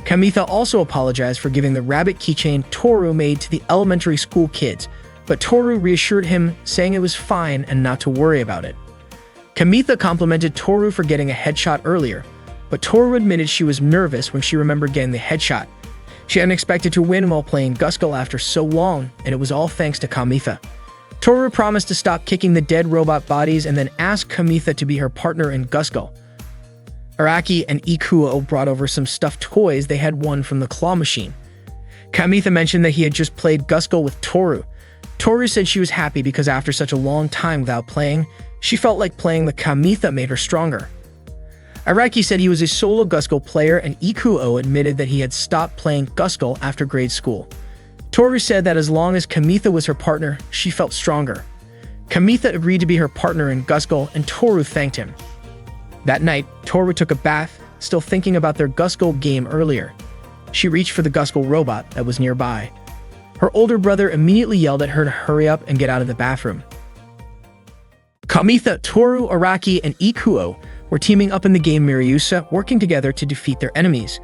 Kamitha also apologized for giving the rabbit keychain Toru made to the elementary school kids, but Toru reassured him, saying it was fine and not to worry about it. Kamitha complimented Toru for getting a headshot earlier, but Toru admitted she was nervous when she remembered getting the headshot. She hadn't expected to win while playing Guskull after so long, and it was all thanks to Kamitha. Toru promised to stop kicking the dead robot bodies and then asked Kamitha to be her partner in Guskull. Araki and Ikuo brought over some stuffed toys they had won from the claw machine. Kamitha mentioned that he had just played Guskull with Toru. Toru said she was happy because after such a long time without playing, she felt like playing with Kamitha made her stronger. Araki said he was a solo Guskull player, and Ikuo admitted that he had stopped playing Guskull after grade school. Toru said that as long as Kamitha was her partner, she felt stronger. Kamitha agreed to be her partner in Guskull, and Toru thanked him. That night, Toru took a bath, still thinking about their Guskull game earlier. She reached for the Guskull robot that was nearby. Her older brother immediately yelled at her to hurry up and get out of the bathroom. Kamitha, Toru, Araki, and Ikuo were teaming up in the game Miryusa, working together to defeat their enemies.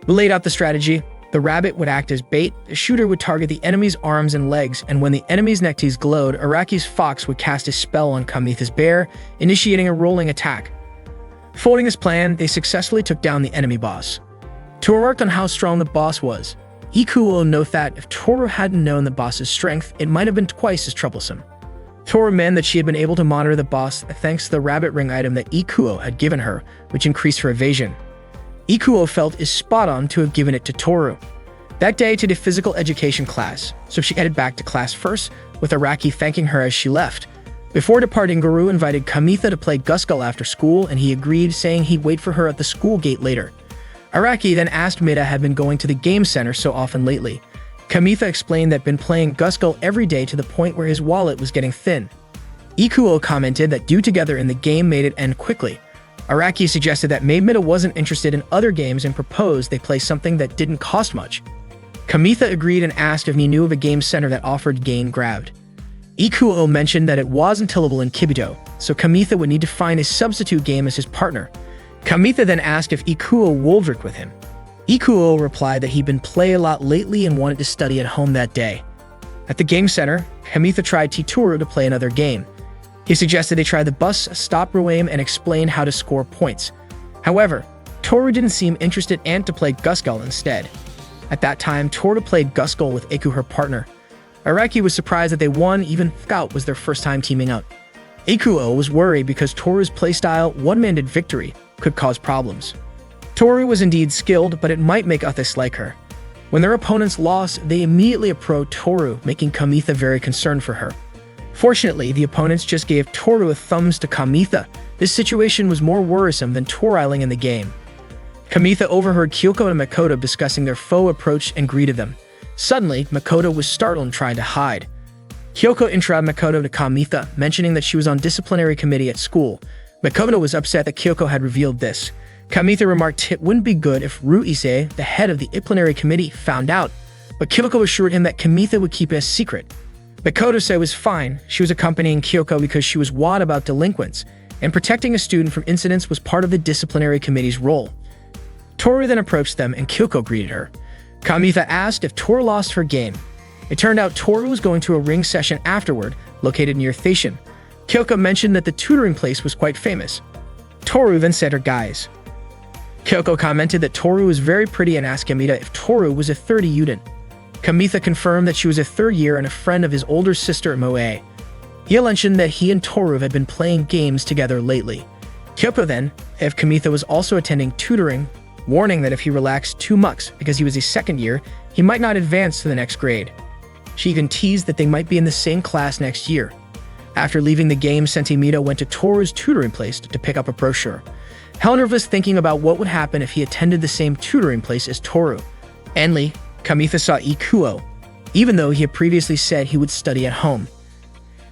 We laid out the strategy. The rabbit would act as bait, the shooter would target the enemy's arms and legs, and when the enemy's neckties glowed, Araki's fox would cast a spell on Kamitha's bear, initiating a rolling attack. Following this plan, they successfully took down the enemy boss. Toru remarked on how strong the boss was. Ikuo noted that if Toru hadn't known the boss's strength, it might have been twice as troublesome. Toru meant that she had been able to monitor the boss thanks to the rabbit ring item that Ikuo had given her, which increased her evasion. Ikuo felt is spot on to have given it to Toru. That day to the physical education class, so she headed back to class first, with Araki thanking her as she left. Before departing, Guru invited Kamitha to play Guskull after school, and he agreed, saying he'd wait for her at the school gate later. Araki then asked Mida had been going to the game center so often lately. Kamitha explained that been playing Guskull every day to the point where his wallet was getting thin. Ikuo commented that due together in the game made it end quickly. Araki suggested that maybe Mida wasn't interested in other games and proposed they play something that didn't cost much. Kamitha agreed and asked if he knew of a game center that offered game grabbed. Ikuo mentioned that it wasn't tillable in Kibito, so Kamitha would need to find a substitute game as his partner. Kamitha then asked if Ikuo would with him. Ikuo replied that he'd been play a lot lately and wanted to study at home that day. At the game center, Kamitha tried Toru to play another game. He suggested they try the bus stop game and explain how to score points. However, Toru didn't seem interested and to play Guskull instead. At that time, Toru played Guskull with Iku, her partner. Araki was surprised that they won, even though it was their first time teaming up. Ikuo was worried because Toru's playstyle, one-handed victory, could cause problems. Toru was indeed skilled, but it might make others like her. When their opponents lost, they immediately approached Toru, making Kamitha very concerned for her. Fortunately, the opponents just gave Toru a thumbs to Kamitha. This situation was more worrisome than Toriling in the game. Kamitha overheard Kyoko and Makoto discussing their foe approach and greeted them. Suddenly, Makoto was startled and tried to hide. Kyoko introduced Makoto to Kamitha, mentioning that she was on disciplinary committee at school. Makoto was upset that Kyoko had revealed this. Kamitha remarked it wouldn't be good if Ruise, the head of the disciplinary committee, found out, but Kyoko assured him that Kamitha would keep it a secret. Makoto said it was fine. She was accompanying Kyoko because she was worried about delinquents, and protecting a student from incidents was part of the disciplinary committee's role. Toru then approached them and Kyoko greeted her. Kamitha asked if Toru lost her game. It turned out Toru was going to a ring session afterward, located near Thacian. Kyoko mentioned that the tutoring place was quite famous. Toru then said her guys. Kyoko commented that Toru was very pretty and asked Kamitha if Toru was a 30 student. Kamitha confirmed that she was a third year and a friend of his older sister Moe. He mentioned that he and Toru had been playing games together lately. Kyoko then, if Kamitha was also attending tutoring, warning that if he relaxed too much because he was a second year, he might not advance to the next grade. She even teased that they might be in the same class next year. After leaving the game, Sentimito went to Toru's tutoring place to pick up a brochure. Helner was thinking about what would happen if he attended the same tutoring place as Toru. Endly, Kamitha saw Ikuo, even though he had previously said he would study at home.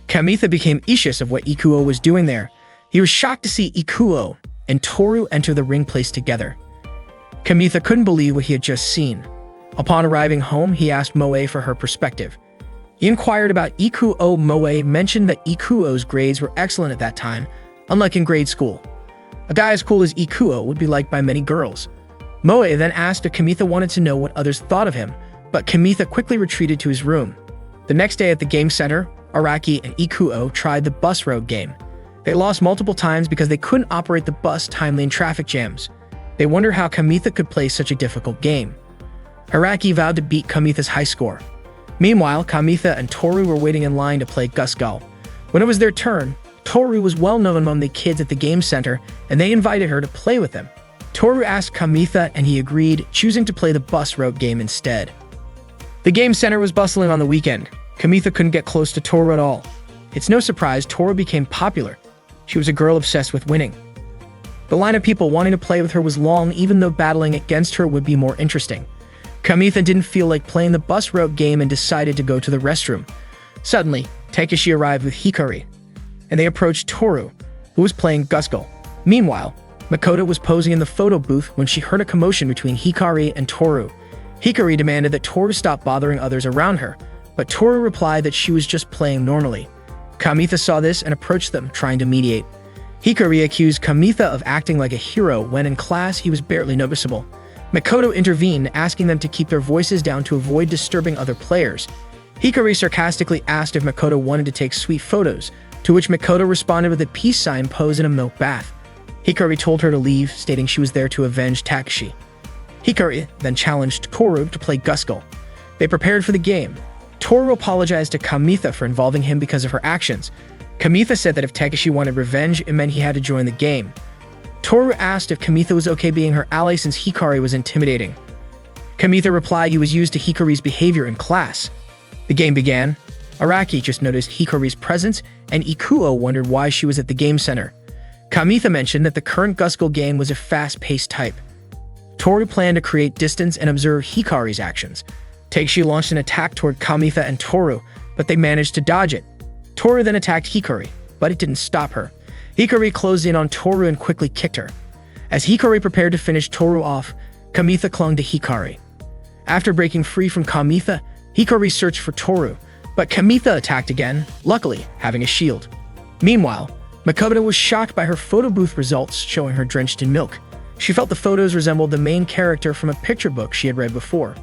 Kamitha became anxious of what Ikuo was doing there. He was shocked to see Ikuo and Toru enter the ring place together. Kamitha couldn't believe what he had just seen. Upon arriving home, he asked Moe for her perspective. He inquired about Ikuo. Moe mentioned that Ikuo's grades were excellent at that time, unlike in grade school. A guy as cool as Ikuo would be liked by many girls. Moe then asked if Kamitha wanted to know what others thought of him, but Kamitha quickly retreated to his room. The next day at the game center, Araki and Ikuo tried the bus road game. They lost multiple times because they couldn't operate the bus timely in traffic jams. They wondered how Kamitha could play such a difficult game. Araki vowed to beat Kamitha's high score. Meanwhile, Kamitha and Toru were waiting in line to play Gusgal. When it was their turn, Toru was well known among the kids at the game center, and they invited her to play with them. Toru asked Kamitha and he agreed, choosing to play the bus road game instead. The game center was bustling on the weekend. Kamitha couldn't get close to Toru at all. It's no surprise Toru became popular. She was a girl obsessed with winning. The line of people wanting to play with her was long, even though battling against her would be more interesting. Kamitha didn't feel like playing the bus road game and decided to go to the restroom. Suddenly, Takeshi arrived with Hikari, and they approached Toru, who was playing Gusgal. Meanwhile, Makoto was posing in the photo booth when she heard a commotion between Hikari and Toru. Hikari demanded that Toru stop bothering others around her, but Toru replied that she was just playing normally. Kamitha saw this and approached them, trying to mediate. Hikari accused Kamitha of acting like a hero when in class he was barely noticeable. Makoto intervened, asking them to keep their voices down to avoid disturbing other players. Hikari sarcastically asked if Makoto wanted to take sweet photos, to which Makoto responded with a peace sign posed in a milk bath. Hikari told her to leave, stating she was there to avenge Takeshi. Hikari then challenged Toru to play Gusgal. They prepared for the game. Toru apologized to Kamitha for involving him because of her actions. Kamitha said that if Takeshi wanted revenge, it meant he had to join the game. Toru asked if Kamitha was okay being her ally since Hikari was intimidating. Kamitha replied he was used to Hikari's behavior in class. The game began. Araki just noticed Hikari's presence, and Ikuo wondered why she was at the game center. Kamitha mentioned that the current Gusgal game was a fast-paced type. Toru planned to create distance and observe Hikari's actions. Takeshi launched an attack toward Kamitha and Toru, but they managed to dodge it. Toru then attacked Hikari, but it didn't stop her. Hikari closed in on Toru and quickly kicked her. As Hikari prepared to finish Toru off, Kamitha clung to Hikari. After breaking free from Kamitha, Hikari searched for Toru, but Kamitha attacked again, luckily having a shield. Meanwhile, Makoto was shocked by her photo booth results showing her drenched in milk. She felt the photos resembled the main character from a picture book she had read before.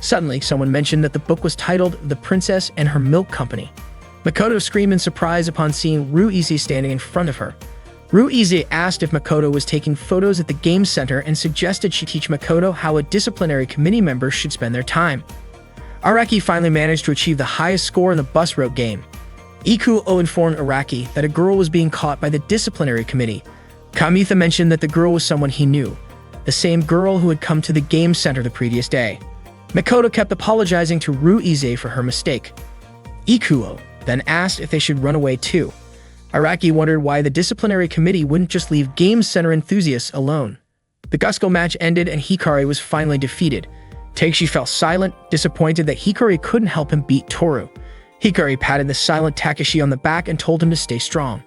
Suddenly, someone mentioned that the book was titled The Princess and Her Milk Company. Makoto screamed in surprise upon seeing Ruize standing in front of her. Ruize asked if Makoto was taking photos at the game center and suggested she teach Makoto how a disciplinary committee member should spend their time. Araki finally managed to achieve the highest score in the bus road game. Ikuo informed Araki that a girl was being caught by the disciplinary committee. Kamitha mentioned that the girl was someone he knew, the same girl who had come to the game center the previous day. Makoto kept apologizing to Ruize for her mistake. Ikuo then asked if they should run away too. Araki wondered why the disciplinary committee wouldn't just leave game center enthusiasts alone. The Gusgal match ended and Hikari was finally defeated. Takeshi fell silent, disappointed that Hikari couldn't help him beat Toru. Hikari patted the silent Takeshi on the back and told him to stay strong.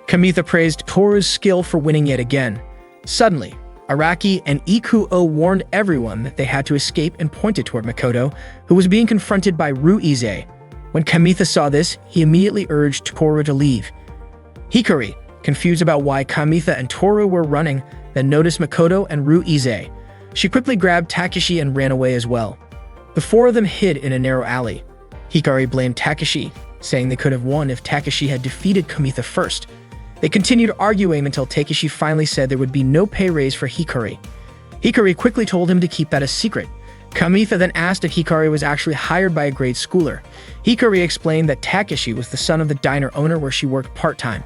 Kamitha praised Toru's skill for winning yet again. Suddenly, Araki and Ikuo warned everyone that they had to escape and pointed toward Makoto, who was being confronted by Ruize. When Kamitha saw this, he immediately urged Toru to leave. Hikari, confused about why Kamitha and Toru were running, then noticed Makoto and Ruize. She quickly grabbed Takeshi and ran away as well. The four of them hid in a narrow alley. Hikari blamed Takeshi, saying they could have won if Takeshi had defeated Kamitha first. They continued arguing until Takeshi finally said there would be no pay raise for Hikari. Hikari quickly told him to keep that a secret. Kamitha then asked if Hikari was actually hired by a grade schooler. Hikari explained that Takeshi was the son of the diner owner where she worked part-time.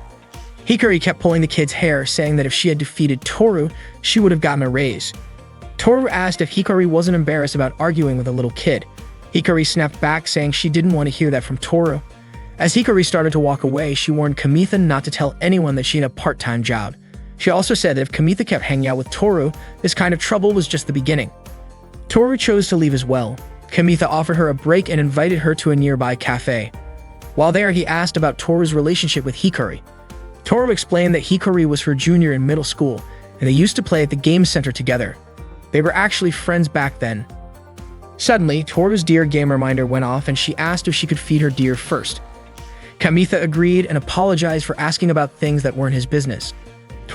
Hikari kept pulling the kid's hair, saying that if she had defeated Toru, she would have gotten a raise. Toru asked if Hikari wasn't embarrassed about arguing with a little kid. Hikari snapped back, saying she didn't want to hear that from Toru. As Hikari started to walk away, she warned Kamitha not to tell anyone that she had a part-time job. She also said that if Kamitha kept hanging out with Toru, this kind of trouble was just the beginning. Toru chose to leave as well. Kamitha offered her a break and invited her to a nearby cafe. While there, he asked about Toru's relationship with Hikari. Toru explained that Hikari was her junior in middle school, and they used to play at the game center together. They were actually friends back then. Suddenly, Toru's deer game reminder went off and she asked if she could feed her deer first. Kamitha agreed and apologized for asking about things that weren't his business.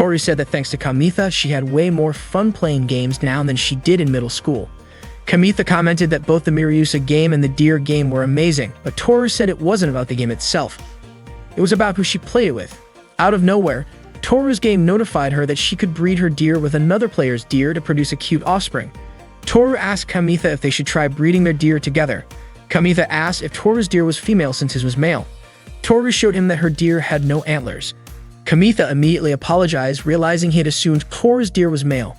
Toru said that thanks to Kamitha, she had way more fun playing games now than she did in middle school. Kamitha commented that both the Miryusa game and the deer game were amazing, but Toru said it wasn't about the game itself. It was about who she played it with. Out of nowhere, Toru's game notified her that she could breed her deer with another player's deer to produce a cute offspring. Toru asked Kamitha if they should try breeding their deer together. Kamitha asked if Toru's deer was female since his was male. Toru showed him that her deer had no antlers. Kamitha immediately apologized, realizing he had assumed Toru's deer was male.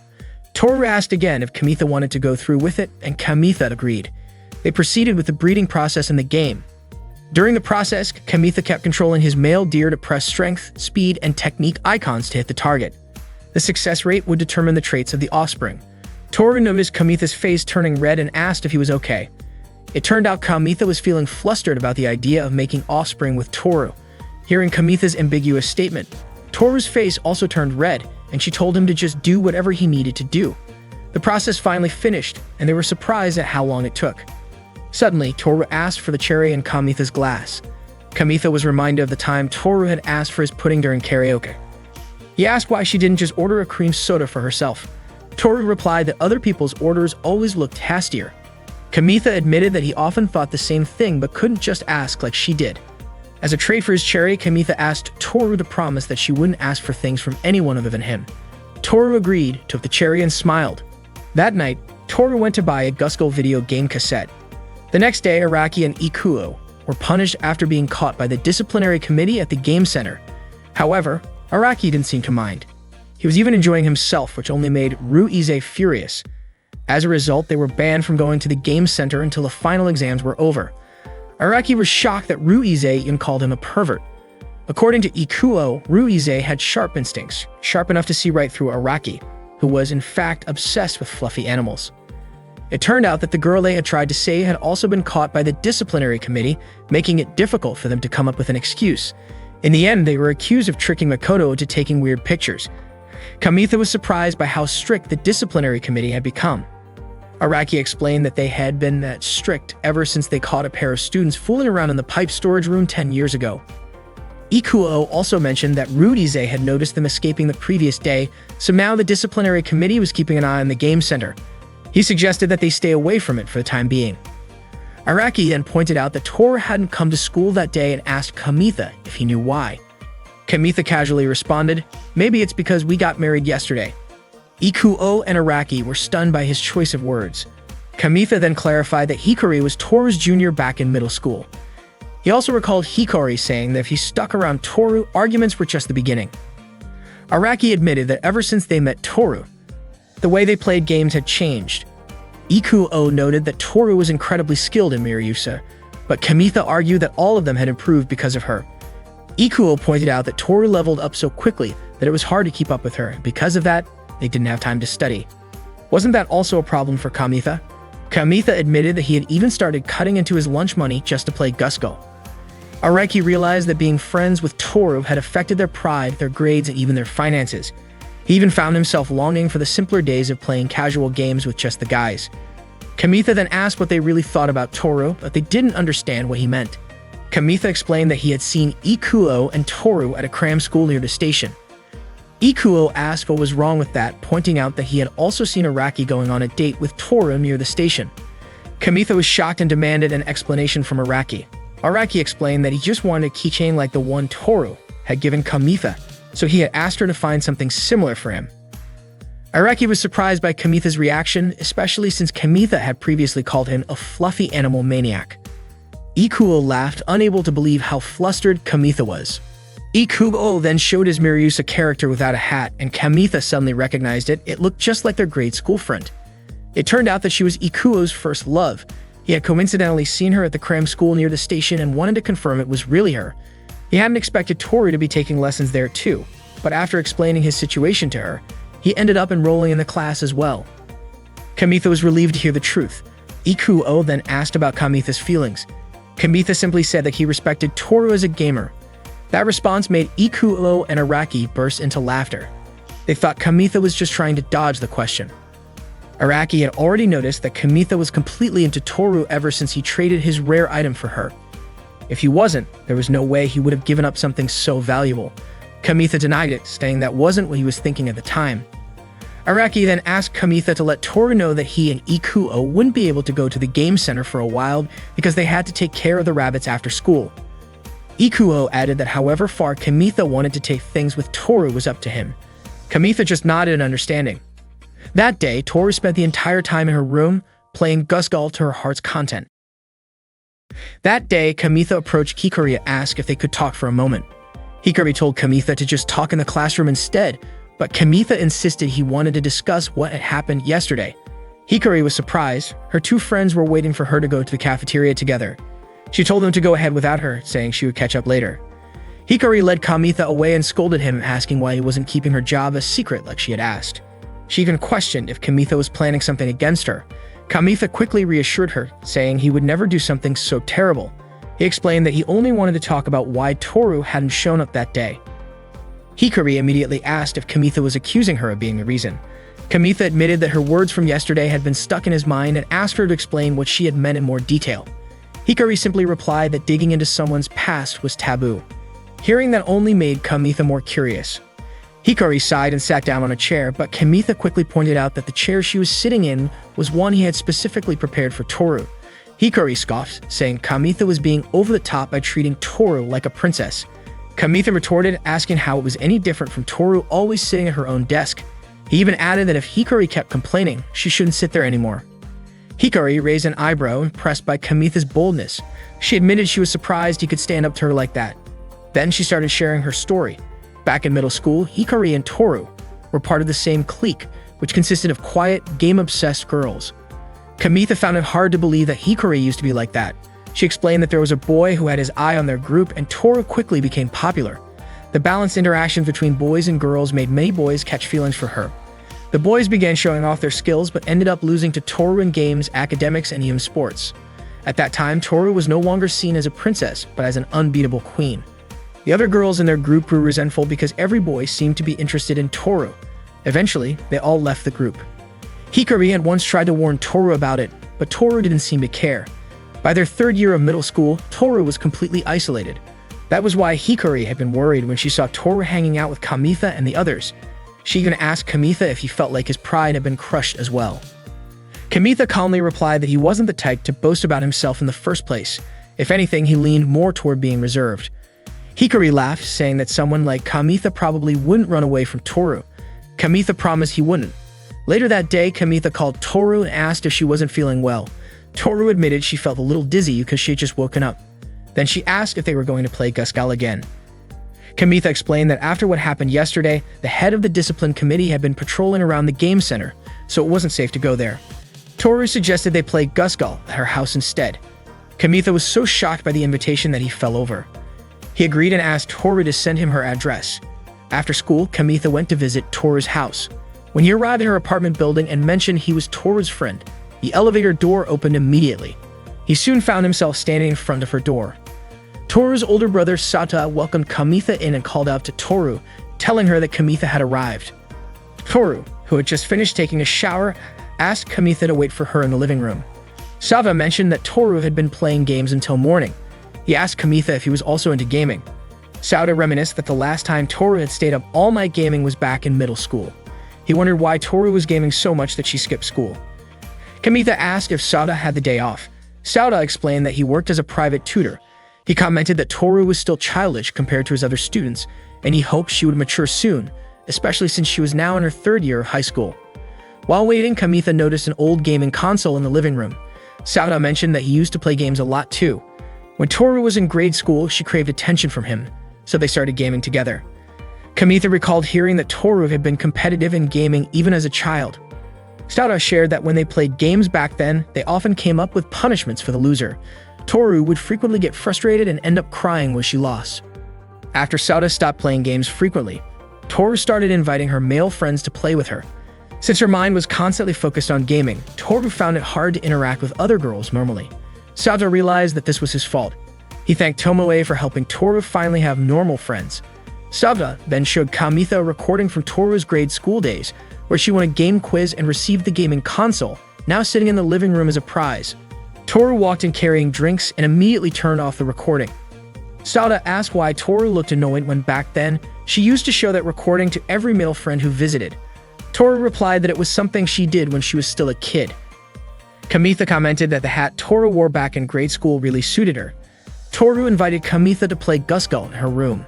Toru asked again if Kamitha wanted to go through with it, and Kamitha agreed. They proceeded with the breeding process in the game. During the process, Kamitha kept controlling his male deer to press strength, speed, and technique icons to hit the target. The success rate would determine the traits of the offspring. Toru noticed Kamitha's face turning red and asked if he was okay. It turned out Kamitha was feeling flustered about the idea of making offspring with Toru. Hearing Kamitha's ambiguous statement, Toru's face also turned red, and she told him to just do whatever he needed to do. The process finally finished, and they were surprised at how long it took. Suddenly, Toru asked for the cherry in Kamitha's glass. Kamitha was reminded of the time Toru had asked for his pudding during karaoke. He asked why she didn't just order a cream soda for herself. Toru replied that other people's orders always looked tastier. Kamitha admitted that he often thought the same thing but couldn't just ask like she did. As a trade for his cherry, Kamitha asked Toru to promise that she wouldn't ask for things from anyone other than him. Toru agreed, took the cherry, and smiled. That night, Toru went to buy a Guskull video game cassette. The next day, Araki and Ikuo were punished after being caught by the disciplinary committee at the game center. However, Araki didn't seem to mind. He was even enjoying himself, which only made Ruize furious. As a result, they were banned from going to the game center until the final exams were over. Araki was shocked that Ruize even called him a pervert. According to Ikuo, Ruize had sharp instincts, sharp enough to see right through Araki, who was in fact obsessed with fluffy animals. It turned out that the girl they had tried to save had also been caught by the disciplinary committee, making it difficult for them to come up with an excuse. In the end, they were accused of tricking Makoto into taking weird pictures. Kamitha was surprised by how strict the disciplinary committee had become. Araki explained that they had been that strict ever since they caught a pair of students fooling around in the pipe storage room 10 years ago. Ikuo also mentioned that Ruize had noticed them escaping the previous day, so now the disciplinary committee was keeping an eye on the game center. He suggested that they stay away from it for the time being. Araki then pointed out that Toru hadn't come to school that day and asked Kamitha if he knew why. Kamitha casually responded, "Maybe it's because we got married yesterday." Ikuo and Araki were stunned by his choice of words. Kamitha then clarified that Hikari was Toru's junior back in middle school. He also recalled Hikari saying that if he stuck around Toru, arguments were just the beginning. Araki admitted that ever since they met Toru, the way they played games had changed. Ikuo noted that Toru was incredibly skilled in Miryusa, but Kamitha argued that all of them had improved because of her. Ikuo pointed out that Toru leveled up so quickly that it was hard to keep up with her, and because of that, they didn't have time to study. Wasn't that also a problem for Kamitha? Kamitha admitted that he had even started cutting into his lunch money just to play Guskull. Araki realized that being friends with Toru had affected their pride, their grades, and even their finances. He even found himself longing for the simpler days of playing casual games with just the guys. Kamitha then asked what they really thought about Toru, but they didn't understand what he meant. Kamitha explained that he had seen Ikuo and Toru at a cram school near the station. Ikuo asked what was wrong with that, pointing out that he had also seen Araki going on a date with Toru near the station. Kamitha was shocked and demanded an explanation from Araki. Araki explained that he just wanted a keychain like the one Toru had given Kamitha, so he had asked her to find something similar for him. Araki was surprised by Kamitha's reaction, especially since Kamitha had previously called him a fluffy animal maniac. Ikuo laughed, unable to believe how flustered Kamitha was. Ikuo then showed his Miryusa character without a hat, and Kamitha suddenly recognized it. It looked just like their grade school friend. It turned out that she was Ikuo's first love. He had coincidentally seen her at the cram school near the station and wanted to confirm it was really her. He hadn't expected Toru to be taking lessons there too, but after explaining his situation to her, he ended up enrolling in the class as well. Kamitha was relieved to hear the truth. Ikuo then asked about Kamitha's feelings. Kamitha simply said that he respected Toru as a gamer. That response made Ikuo and Araki burst into laughter. They thought Kamitha was just trying to dodge the question. Araki had already noticed that Kamitha was completely into Toru ever since he traded his rare item for her. If he wasn't, there was no way he would have given up something so valuable. Kamitha denied it, saying that wasn't what he was thinking at the time. Araki then asked Kamitha to let Toru know that he and Ikuo wouldn't be able to go to the game center for a while because they had to take care of the rabbits after school. Ikuo added that however far Kamitha wanted to take things with Toru was up to him. Kamitha just nodded in understanding. That day, Toru spent the entire time in her room, playing Gusgal to her heart's content. That day, Kamitha approached Hikari and asked if they could talk for a moment. Hikari told Kamitha to just talk in the classroom instead, but Kamitha insisted he wanted to discuss what had happened yesterday. Hikari was surprised. Her two friends were waiting for her to go to the cafeteria together. She told them to go ahead without her, saying she would catch up later. Hikari led Kamitha away and scolded him, asking why he wasn't keeping her job a secret like she had asked. She even questioned if Kamitha was planning something against her. Kamitha quickly reassured her, saying he would never do something so terrible. He explained that he only wanted to talk about why Toru hadn't shown up that day. Hikari immediately asked if Kamitha was accusing her of being the reason. Kamitha admitted that her words from yesterday had been stuck in his mind and asked her to explain what she had meant in more detail. Hikari simply replied that digging into someone's past was taboo. Hearing that only made Kamitha more curious. Hikari sighed and sat down on a chair, but Kamitha quickly pointed out that the chair she was sitting in was one he had specifically prepared for Toru. Hikari scoffed, saying Kamitha was being over the top by treating Toru like a princess. Kamitha retorted, asking how it was any different from Toru always sitting at her own desk. He even added that if Hikari kept complaining, she shouldn't sit there anymore. Hikari raised an eyebrow, impressed by Kamitha's boldness. She admitted she was surprised he could stand up to her like that. Then she started sharing her story. Back in middle school, Hikari and Toru were part of the same clique, which consisted of quiet, game-obsessed girls. Kamitha found it hard to believe that Hikari used to be like that. She explained that there was a boy who had his eye on their group, and Toru quickly became popular. The balanced interactions between boys and girls made many boys catch feelings for her. The boys began showing off their skills, but ended up losing to Toru in games, academics, and even sports. At that time, Toru was no longer seen as a princess, but as an unbeatable queen. The other girls in their group grew resentful because every boy seemed to be interested in Toru. Eventually, they all left the group. Hikari had once tried to warn Toru about it, but Toru didn't seem to care. By their third year of middle school, Toru was completely isolated. That was why Hikari had been worried when she saw Toru hanging out with Kamitha and the others. She even asked Kamitha if he felt like his pride had been crushed as well. Kamitha calmly replied that he wasn't the type to boast about himself in the first place. If anything, he leaned more toward being reserved. Hikari laughed, saying that someone like Kamitha probably wouldn't run away from Toru. Kamitha promised he wouldn't. Later that day, Kamitha called Toru and asked if she wasn't feeling well. Toru admitted she felt a little dizzy because she had just woken up. Then she asked if they were going to play Gusgal again. Kamitha explained that after what happened yesterday, the head of the discipline committee had been patrolling around the game center, so it wasn't safe to go there. Toru suggested they play Gusgal at her house instead. Kamitha was so shocked by the invitation that he fell over. He agreed and asked Toru to send him her address. After school, Kamitha went to visit Toru's house. When he arrived at her apartment building and mentioned he was Toru's friend, the elevator door opened immediately. He soon found himself standing in front of her door. Toru's older brother Sata welcomed Kamitha in and called out to Toru, telling her that Kamitha had arrived. Toru, who had just finished taking a shower, asked Kamitha to wait for her in the living room. Sava mentioned that Toru had been playing games until morning. He asked Kamitha if he was also into gaming. Sauda reminisced that the last time Toru had stayed up all night gaming was back in middle school. He wondered why Toru was gaming so much that she skipped school. Kamitha asked if Sauda had the day off. Sauda explained that he worked as a private tutor. He commented that Toru was still childish compared to his other students, and he hoped she would mature soon, especially since she was now in her third year of high school. While waiting, Kamitha noticed an old gaming console in the living room. Sauda mentioned that he used to play games a lot too. When Toru was in grade school, she craved attention from him, so they started gaming together. Kamitha recalled hearing that Toru had been competitive in gaming even as a child. Sauda shared that when they played games back then, they often came up with punishments for the loser. Toru would frequently get frustrated and end up crying when she lost. After Sauda stopped playing games frequently, Toru started inviting her male friends to play with her. Since her mind was constantly focused on gaming, Toru found it hard to interact with other girls normally. Sauda realized that this was his fault. He thanked Tomoe for helping Toru finally have normal friends. Sauda then showed Kamitha a recording from Toru's grade school days, where she won a game quiz and received the gaming console, now sitting in the living room as a prize. Toru walked in carrying drinks and immediately turned off the recording. Sauda asked why Toru looked annoyed when back then she used to show that recording to every male friend who visited. Toru replied that it was something she did when she was still a kid. Kamitha commented that the hat Toru wore back in grade school really suited her. Toru invited Kamitha to play Gusgul in her room.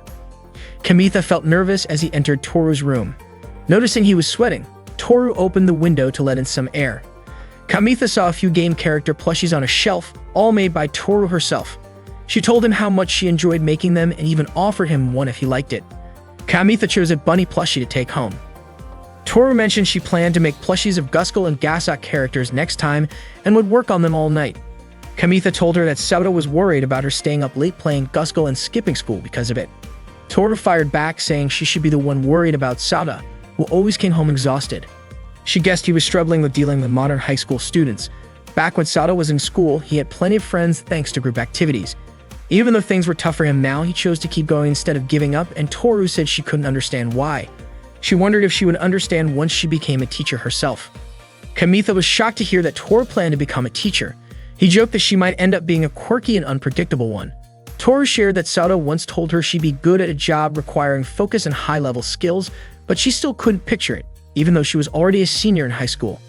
Kamitha felt nervous as he entered Toru's room. Noticing he was sweating, Toru opened the window to let in some air. Kamitha saw a few game character plushies on a shelf, all made by Toru herself. She told him how much she enjoyed making them and even offered him one if he liked it. Kamitha chose a bunny plushie to take home. Toru mentioned she planned to make plushies of Gusgul and Gasak characters next time and would work on them all night. Kamitha told her that Sauda was worried about her staying up late playing Gusgul and skipping school because of it. Toru fired back, saying she should be the one worried about Sauda, who always came home exhausted. She guessed he was struggling with dealing with modern high school students. Back when Sauda was in school, he had plenty of friends thanks to group activities. Even though things were tough for him now, he chose to keep going instead of giving up, and Toru said she couldn't understand why. She wondered if she would understand once she became a teacher herself. Kamitha was shocked to hear that Toru planned to become a teacher. He joked that she might end up being a quirky and unpredictable one. Toru shared that Sauda once told her she'd be good at a job requiring focus and high-level skills, but she still couldn't picture it, even though she was already a senior in high school.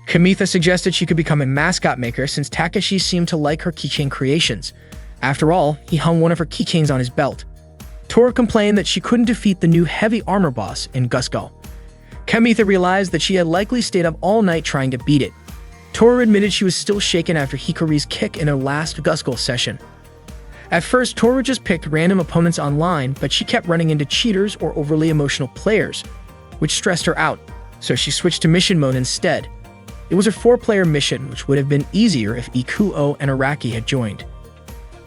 Kamitha suggested she could become a mascot maker since Takeshi seemed to like her keychain creations. After all, he hung one of her keychains on his belt. Toru complained that she couldn't defeat the new heavy armor boss in Gusgul. Kamitha realized that she had likely stayed up all night trying to beat it. Toru admitted she was still shaken after Hikari's kick in her last Gusgul session. At first, Toru just picked random opponents online, but she kept running into cheaters or overly emotional players, which stressed her out, so she switched to mission mode instead. It was a 4-player mission, which would have been easier if Ikuo and Araki had joined.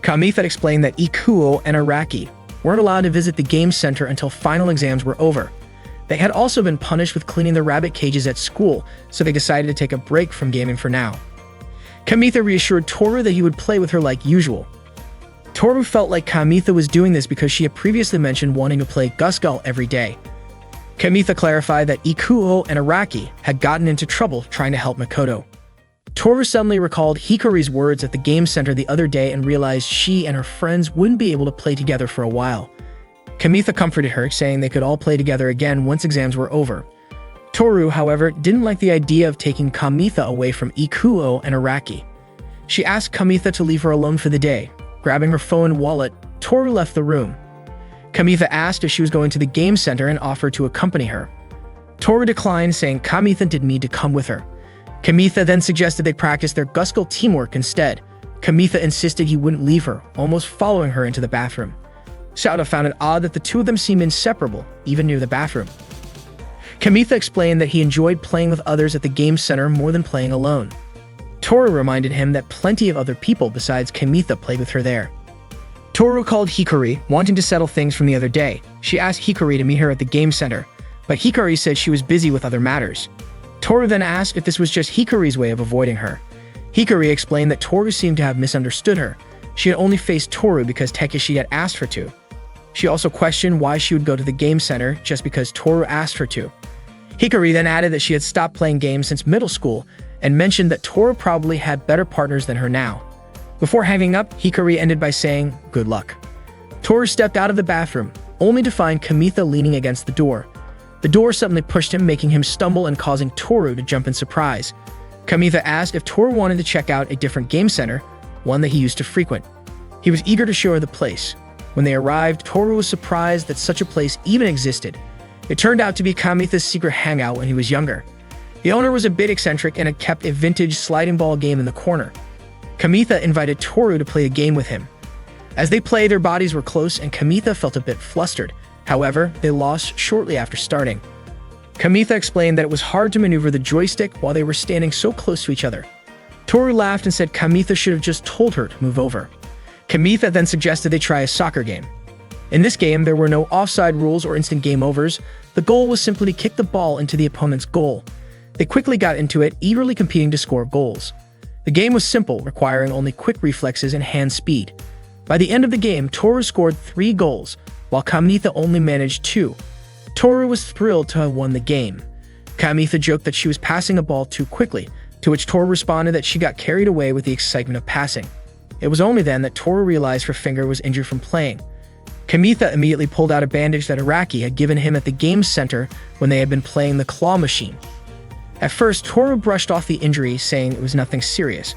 Kamitha explained that Ikuo and Araki weren't allowed to visit the game center until final exams were over. They had also been punished with cleaning the rabbit cages at school, so they decided to take a break from gaming for now. Kamitha reassured Toru that he would play with her like usual. Toru felt like Kamitha was doing this because she had previously mentioned wanting to play Gusgul every day. Kamitha clarified that Ikuo and Araki had gotten into trouble trying to help Makoto. Toru suddenly recalled Hikari's words at the game center the other day and realized she and her friends wouldn't be able to play together for a while. Kamitha comforted her, saying they could all play together again once exams were over. Toru, however, didn't like the idea of taking Kamitha away from Ikuo and Araki. She asked Kamitha to leave her alone for the day. Grabbing her phone and wallet, Toru left the room. Kamitha asked if she was going to the game center and offered to accompany her. Toru declined, saying Kamitha didn't need to come with her. Kamitha then suggested they practice their Gusgul teamwork instead. Kamitha insisted he wouldn't leave her, almost following her into the bathroom. Sauda found it odd that the two of them seemed inseparable, even near the bathroom. Kamitha explained that he enjoyed playing with others at the game center more than playing alone. Toru reminded him that plenty of other people besides Kamitha played with her there. Toru called Hikari, wanting to settle things from the other day. She asked Hikari to meet her at the game center, but Hikari said she was busy with other matters. Toru then asked if this was just Hikari's way of avoiding her. Hikari explained that Toru seemed to have misunderstood her. She had only faced Toru because Takeshi had asked her to. She also questioned why she would go to the game center just because Toru asked her to. Hikari then added that she had stopped playing games since middle school and mentioned that Toru probably had better partners than her now. Before hanging up, Hikari ended by saying, "Good luck." Toru stepped out of the bathroom, only to find Kamitha leaning against the door. The door suddenly pushed him, making him stumble and causing Toru to jump in surprise. Kamitha asked if Toru wanted to check out a different game center, one that he used to frequent. He was eager to show her the place. When they arrived, Toru was surprised that such a place even existed. It turned out to be Kamitha's secret hangout when he was younger. The owner was a bit eccentric and had kept a vintage sliding ball game in the corner. Kamitha invited Toru to play a game with him. As they played, their bodies were close and Kamitha felt a bit flustered. However, they lost shortly after starting. Kamitha explained that it was hard to maneuver the joystick while they were standing so close to each other. Toru laughed and said Kamitha should have just told her to move over. Kamitha then suggested they try a soccer game. In this game, there were no offside rules or instant game overs. The goal was simply to kick the ball into the opponent's goal. They quickly got into it, eagerly competing to score goals. The game was simple, requiring only quick reflexes and hand speed. By the end of the game, Toru scored 3 goals, while Kamitha only managed 2. Toru was thrilled to have won the game. Kamitha joked that she was passing a ball too quickly, to which Toru responded that she got carried away with the excitement of passing. It was only then that Toru realized her finger was injured from playing. Kamitha immediately pulled out a bandage that Araki had given him at the game center when they had been playing the claw machine. At first, Toru brushed off the injury, saying it was nothing serious,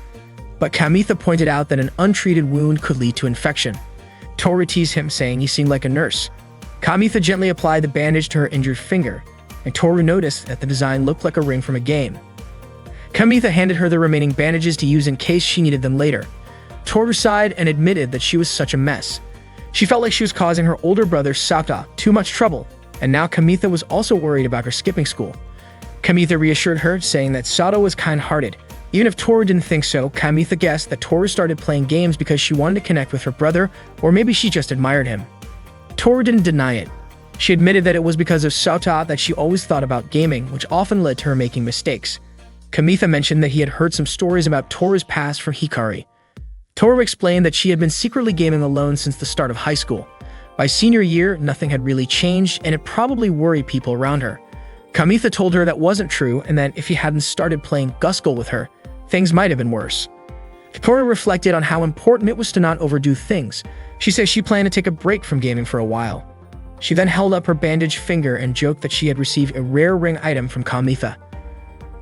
but Kamitha pointed out that an untreated wound could lead to infection. Toru teased him, saying he seemed like a nurse. Kamitha gently applied the bandage to her injured finger, and Toru noticed that the design looked like a ring from a game. Kamitha handed her the remaining bandages to use in case she needed them later. Toru sighed and admitted that she was such a mess. She felt like she was causing her older brother Sata too much trouble, and now Kamitha was also worried about her skipping school. Kamitha reassured her, saying that Sato was kind-hearted. Even if Toru didn't think so, Kamitha guessed that Toru started playing games because she wanted to connect with her brother, or maybe she just admired him. Toru didn't deny it. She admitted that it was because of Sata that she always thought about gaming, which often led to her making mistakes. Kamitha mentioned that he had heard some stories about Toru's past from Hikari. Toru explained that she had been secretly gaming alone since the start of high school. By senior year, nothing had really changed, and it probably worried people around her. Kamitha told her that wasn't true, and that if he hadn't started playing Guskull with her, things might have been worse. Toru reflected on how important it was to not overdo things. She said she planned to take a break from gaming for a while. She then held up her bandaged finger and joked that she had received a rare ring item from Kamitha.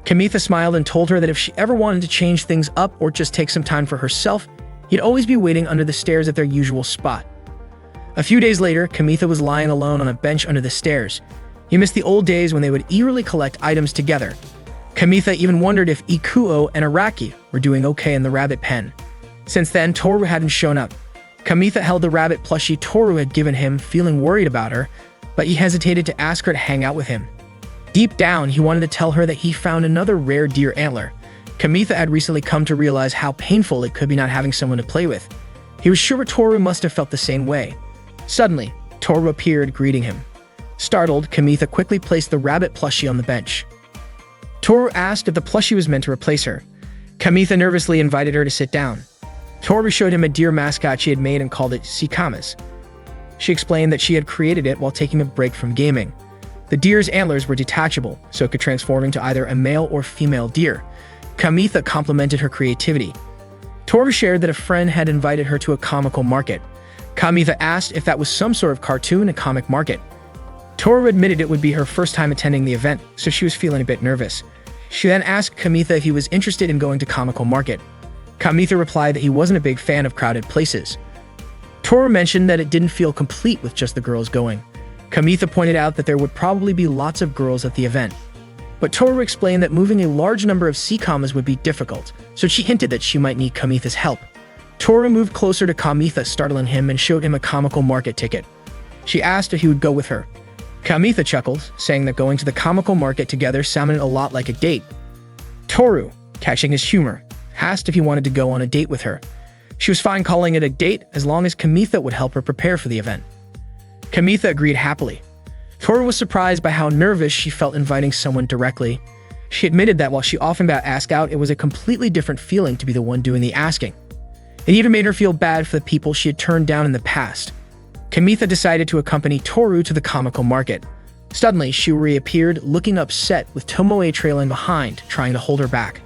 Kamitha smiled and told her that if she ever wanted to change things up or just take some time for herself, he'd always be waiting under the stairs at their usual spot. A few days later, Kamitha was lying alone on a bench under the stairs. He missed the old days when they would eagerly collect items together. Kamitha even wondered if Ikuo and Araki were doing okay in the rabbit pen. Since then, Toru hadn't shown up. Kamitha held the rabbit plushie Toru had given him, feeling worried about her, but he hesitated to ask her to hang out with him. Deep down, he wanted to tell her that he found another rare deer antler. Kamitha had recently come to realize how painful it could be not having someone to play with. He was sure Toru must have felt the same way. Suddenly, Toru appeared, greeting him. Startled, Kamitha quickly placed the rabbit plushie on the bench. Toru asked if the plushie was meant to replace her. Kamitha nervously invited her to sit down. Toru showed him a deer mascot she had made and called it Sikamas. She explained that she had created it while taking a break from gaming. The deer's antlers were detachable, so it could transform into either a male or female deer. Kamitha complimented her creativity. Toru shared that a friend had invited her to a comical market. Kamitha asked if that was some sort of cartoon and comic market. Toru admitted it would be her first time attending the event, so she was feeling a bit nervous. She then asked Kamitha if he was interested in going to comical market. Kamitha replied that he wasn't a big fan of crowded places. Toru mentioned that it didn't feel complete with just the girls going. Kamitha pointed out that there would probably be lots of girls at the event. But Toru explained that moving a large number of Sikamas would be difficult, so she hinted that she might need Kamitha's help. Toru moved closer to Kamitha, startling him, and showed him a comical market ticket. She asked if he would go with her. Kamitha chuckled, saying that going to the comical market together sounded a lot like a date. Toru, catching his humor, asked if he wanted to go on a date with her. She was fine calling it a date as long as Kamitha would help her prepare for the event. Kamitha agreed happily. Toru was surprised by how nervous she felt inviting someone directly. She admitted that while she often got asked out, it was a completely different feeling to be the one doing the asking. It even made her feel bad for the people she had turned down in the past. Kamitha decided to accompany Toru to the comical market. Suddenly, Shiori appeared, looking upset, with Tomoe trailing behind, trying to hold her back.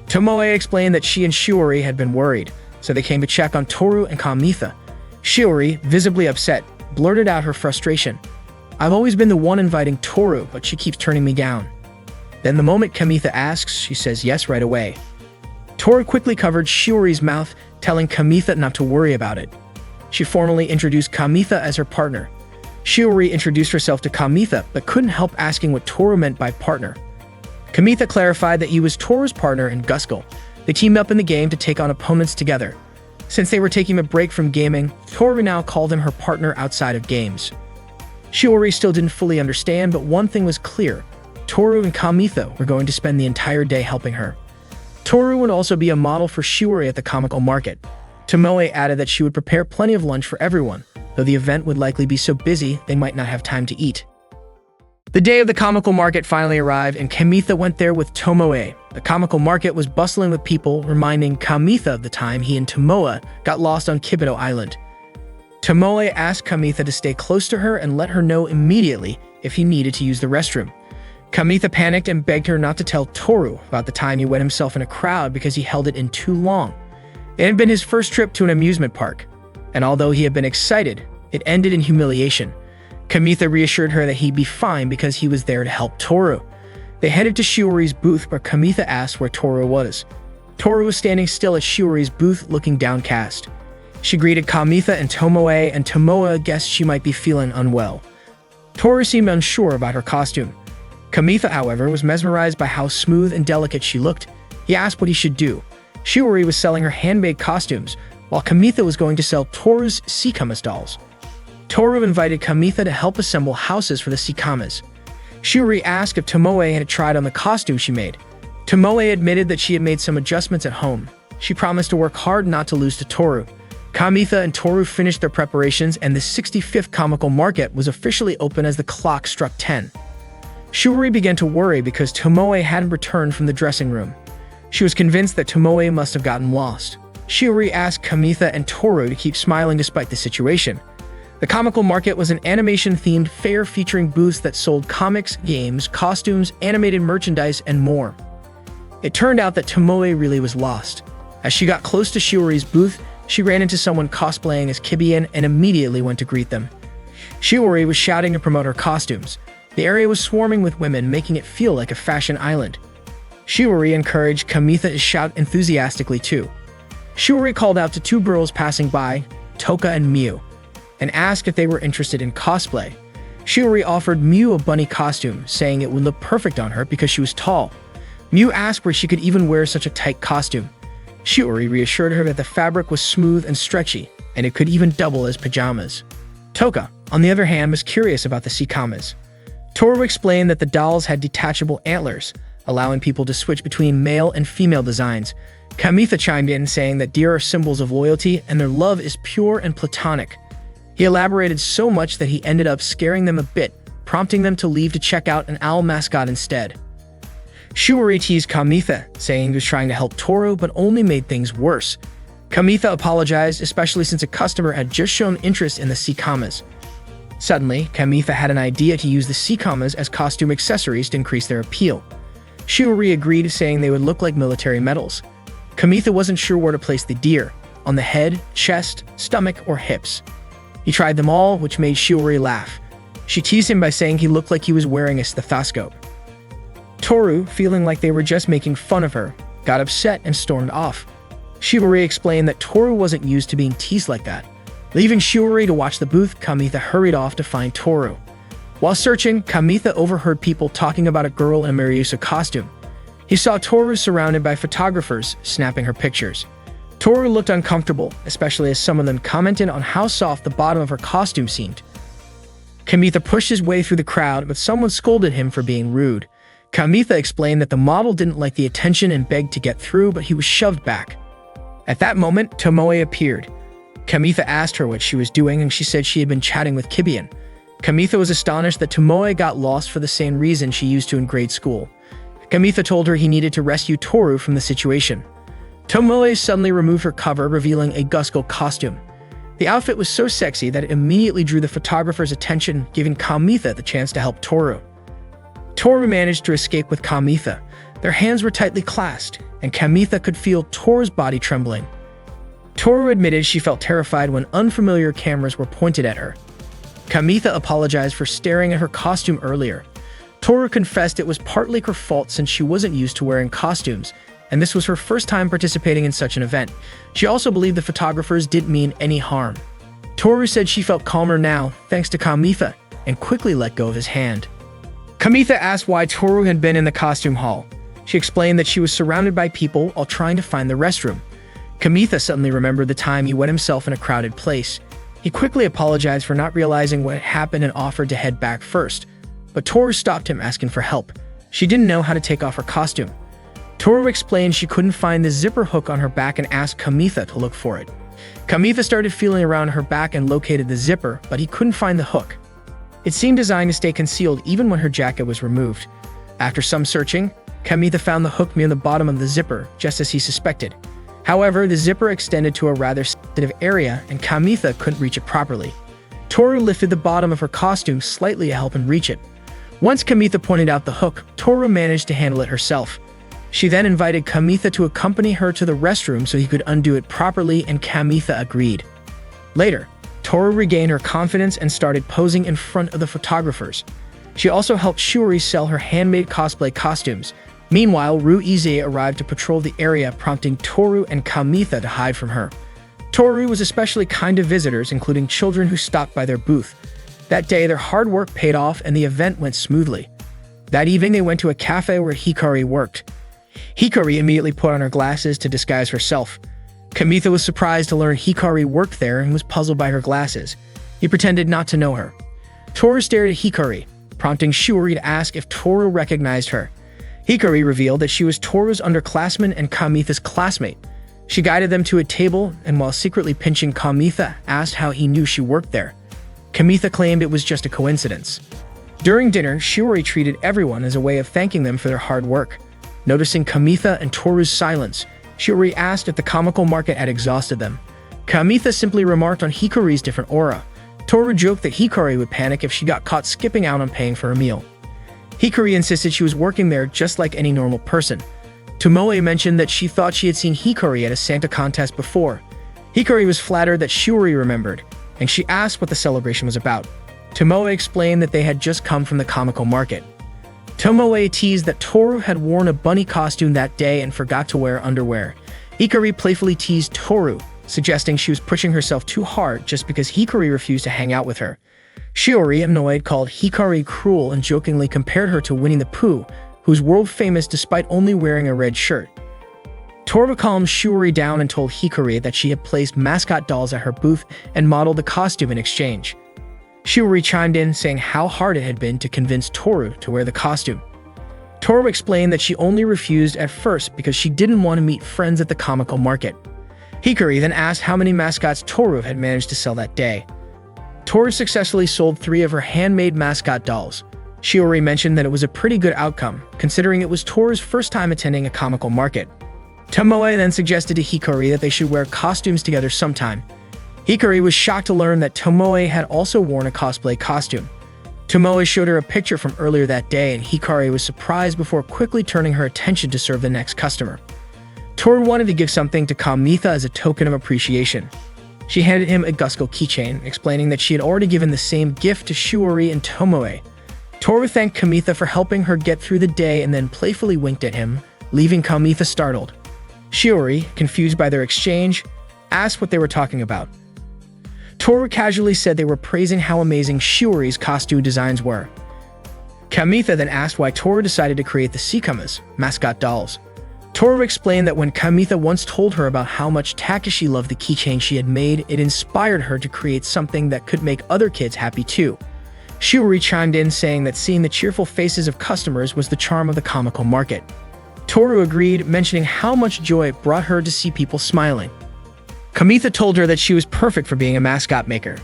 Tomoe explained that she and Shiori had been worried, so they came to check on Toru and Kamitha. Shiori, visibly upset, blurted out her frustration. "I've always been the one inviting Toru, but she keeps turning me down." Then the moment Kamitha asks, she says yes right away. Toru quickly covered Shiori's mouth, telling Kamitha not to worry about it. She formally introduced Kamitha as her partner. Shiori introduced herself to Kamitha, but couldn't help asking what Toru meant by partner. Kamitha clarified that he was Toru's partner in Guskull. They teamed up in the game to take on opponents together. Since they were taking a break from gaming, Toru now called him her partner outside of games. Shiori still didn't fully understand, but one thing was clear. Toru and Kamitha were going to spend the entire day helping her. Toru would also be a model for Shiori at the comical market. Tomoe added that she would prepare plenty of lunch for everyone, though the event would likely be so busy they might not have time to eat. The day of the comical market finally arrived, and Kamitha went there with Tomoe. The comical market was bustling with people, reminding Kamitha of the time he and Tomoe got lost on Kibito Island. Tomoe asked Kamitha to stay close to her and let her know immediately if he needed to use the restroom. Kamitha panicked and begged her not to tell Toru about the time he wet himself in a crowd because he held it in too long. It had been his first trip to an amusement park, and although he had been excited, it ended in humiliation. Kamitha reassured her that he'd be fine because he was there to help Toru. They headed to Shiori's booth, where Kamitha asked where Toru was. Toru was standing still at Shiori's booth, looking downcast. She greeted Kamitha and Tomoe guessed she might be feeling unwell. Toru seemed unsure about her costume. Kamitha, however, was mesmerized by how smooth and delicate she looked. He asked what he should do. Shiori was selling her handmade costumes, while Kamitha was going to sell Toru's Sikamas dolls. Toru invited Kamitha to help assemble houses for the Sikamas. Shiori asked if Tomoe had tried on the costume she made. Tomoe admitted that she had made some adjustments at home. She promised to work hard not to lose to Toru. Kamitha and Toru finished their preparations, and the 65th comical market was officially open as the clock struck 10. Shiori began to worry because Tomoe hadn't returned from the dressing room. She was convinced that Tomoe must have gotten lost. Shiori asked Kamitha and Toru to keep smiling despite the situation. The comical market was an animation-themed fair featuring booths that sold comics, games, costumes, animated merchandise, and more. It turned out that Tomoe really was lost. As she got close to Shiori's booth, she ran into someone cosplaying as Kibian and immediately went to greet them. Shiori was shouting to promote her costumes. The area was swarming with women, making it feel like a fashion island. Shiori encouraged Kamitha to shout enthusiastically too. Shiori called out to two girls passing by, Toka and Miu, and asked if they were interested in cosplay. Shiori offered Miu a bunny costume, saying it would look perfect on her because she was tall. Miu asked where she could even wear such a tight costume. Shiori reassured her that the fabric was smooth and stretchy, and it could even double as pajamas. Toka, on the other hand, was curious about the Sikamas. Toru explained that the dolls had detachable antlers, allowing people to switch between male and female designs. Kamitha chimed in, saying that deer are symbols of loyalty and their love is pure and platonic. He elaborated so much that he ended up scaring them a bit, prompting them to leave to check out an owl mascot instead. Shiori teased Kamitha, saying he was trying to help Toru but only made things worse. Kamitha apologized, especially since a customer had just shown interest in the Sikamas. Suddenly, Kamitha had an idea to use the Sikamas as costume accessories to increase their appeal. Shiori agreed, saying they would look like military medals. Kamitha wasn't sure where to place the deer, on the head, chest, stomach, or hips. He tried them all, which made Shiori laugh. She teased him by saying he looked like he was wearing a stethoscope. Toru, feeling like they were just making fun of her, got upset and stormed off. Shiori explained that Toru wasn't used to being teased like that. Leaving Shiori to watch the booth, Kamitha hurried off to find Toru. While searching, Kamitha overheard people talking about a girl in a Mariusa costume. He saw Toru surrounded by photographers, snapping her pictures. Toru looked uncomfortable, especially as some of them commented on how soft the bottom of her costume seemed. Kamitha pushed his way through the crowd, but someone scolded him for being rude. Kamitha explained that the model didn't like the attention and begged to get through, but he was shoved back. At that moment, Tomoe appeared. Kamitha asked her what she was doing, and she said she had been chatting with Kibian. Kamitha was astonished that Tomoe got lost for the same reason she used to in grade school. Kamitha told her he needed to rescue Toru from the situation. Tomoe suddenly removed her cover, revealing a Gusco costume. The outfit was so sexy that it immediately drew the photographer's attention, giving Kamitha the chance to help Toru. Toru managed to escape with Kamitha. Their hands were tightly clasped, and Kamitha could feel Toru's body trembling. Toru admitted she felt terrified when unfamiliar cameras were pointed at her. Kamitha apologized for staring at her costume earlier. Toru confessed it was partly her fault since she wasn't used to wearing costumes, and this was her first time participating in such an event. She also believed the photographers didn't mean any harm. Toru said she felt calmer now, thanks to Kamitha, and quickly let go of his hand. Kamitha asked why Toru had been in the costume hall. She explained that she was surrounded by people while trying to find the restroom. Kamitha suddenly remembered the time he wet himself in a crowded place. He quickly apologized for not realizing what had happened and offered to head back first. But Toru stopped him, asking for help. She didn't know how to take off her costume. Toru explained she couldn't find the zipper hook on her back and asked Kamitha to look for it. Kamitha started feeling around her back and located the zipper, but he couldn't find the hook. It seemed designed to stay concealed even when her jacket was removed. After some searching, Kamitha found the hook near the bottom of the zipper, just as he suspected. However, the zipper extended to a rather sensitive area, and Kamitha couldn't reach it properly. Toru lifted the bottom of her costume slightly to help him reach it. Once Kamitha pointed out the hook, Toru managed to handle it herself. She then invited Kamitha to accompany her to the restroom so he could undo it properly, and Kamitha agreed. Later, Toru regained her confidence and started posing in front of the photographers. She also helped Shiori sell her handmade cosplay costumes. Meanwhile, Ruize arrived to patrol the area, prompting Toru and Kamitha to hide from her. Toru was especially kind to visitors, including children who stopped by their booth. That day, their hard work paid off and the event went smoothly. That evening, they went to a cafe where Hikari worked. Hikari immediately put on her glasses to disguise herself. Kamitha was surprised to learn Hikari worked there and was puzzled by her glasses. He pretended not to know her. Toru stared at Hikari, prompting Shiori to ask if Toru recognized her. Hikari revealed that she was Toru's underclassman and Kamitha's classmate. She guided them to a table and, while secretly pinching Kamitha, asked how he knew she worked there. Kamitha claimed it was just a coincidence. During dinner, Shiori treated everyone as a way of thanking them for their hard work. Noticing Kamitha and Toru's silence, Shiori asked if the comical market had exhausted them. Kamitha simply remarked on Hikari's different aura. Toru joked that Hikari would panic if she got caught skipping out on paying for a meal. Hikari insisted she was working there just like any normal person. Tomoe mentioned that she thought she had seen Hikari at a Santa contest before. Hikari was flattered that Shiori remembered, and she asked what the celebration was about. Tomoe explained that they had just come from the comical market. Tomoe teased that Toru had worn a bunny costume that day and forgot to wear underwear. Hikari playfully teased Toru, suggesting she was pushing herself too hard just because Hikari refused to hang out with her. Shiori, annoyed, called Hikari cruel and jokingly compared her to Winnie the Pooh, who's world famous despite only wearing a red shirt. Toru calmed Shiori down and told Hikari that she had placed mascot dolls at her booth and modeled the costume in exchange. Shiori chimed in, saying how hard it had been to convince Toru to wear the costume. Toru explained that she only refused at first because she didn't want to meet friends at the comical market. Hikari then asked how many mascots Toru had managed to sell that day. Toru successfully sold 3 of her handmade mascot dolls. Shiori mentioned that it was a pretty good outcome, considering it was Toru's first time attending a comical market. Tomoe then suggested to Hikari that they should wear costumes together sometime. Hikari was shocked to learn that Tomoe had also worn a cosplay costume. Tomoe showed her a picture from earlier that day, and Hikari was surprised before quickly turning her attention to serve the next customer. Toru wanted to give something to Kamitha as a token of appreciation. She handed him a Gusco keychain, explaining that she had already given the same gift to Shiori and Tomoe. Toru thanked Kamitha for helping her get through the day and then playfully winked at him, leaving Kamitha startled. Shiori, confused by their exchange, asked what they were talking about. Toru casually said they were praising how amazing Shiori's costume designs were. Kamitha then asked why Toru decided to create the Sikamas, mascot dolls. Toru explained that when Kamitha once told her about how much Takashi loved the keychain she had made, it inspired her to create something that could make other kids happy too. Shiori chimed in, saying that seeing the cheerful faces of customers was the charm of the comical market. Toru agreed, mentioning how much joy it brought her to see people smiling. Kamitha told her that she was perfect for being a mascot maker.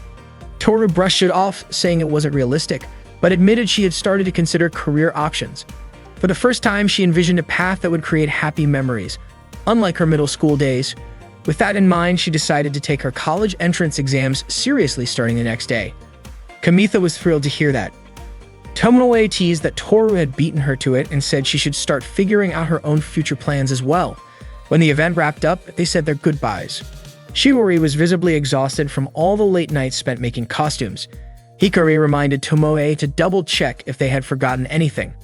Toru brushed it off, saying it wasn't realistic, but admitted she had started to consider career options. For the first time, she envisioned a path that would create happy memories, unlike her middle school days. With that in mind, she decided to take her college entrance exams seriously starting the next day. Kamitha was thrilled to hear that. Tomoe teased that Toru had beaten her to it and said she should start figuring out her own future plans as well. When the event wrapped up, they said their goodbyes. Shiori was visibly exhausted from all the late nights spent making costumes. Hikari reminded Tomoe to double-check if they had forgotten anything.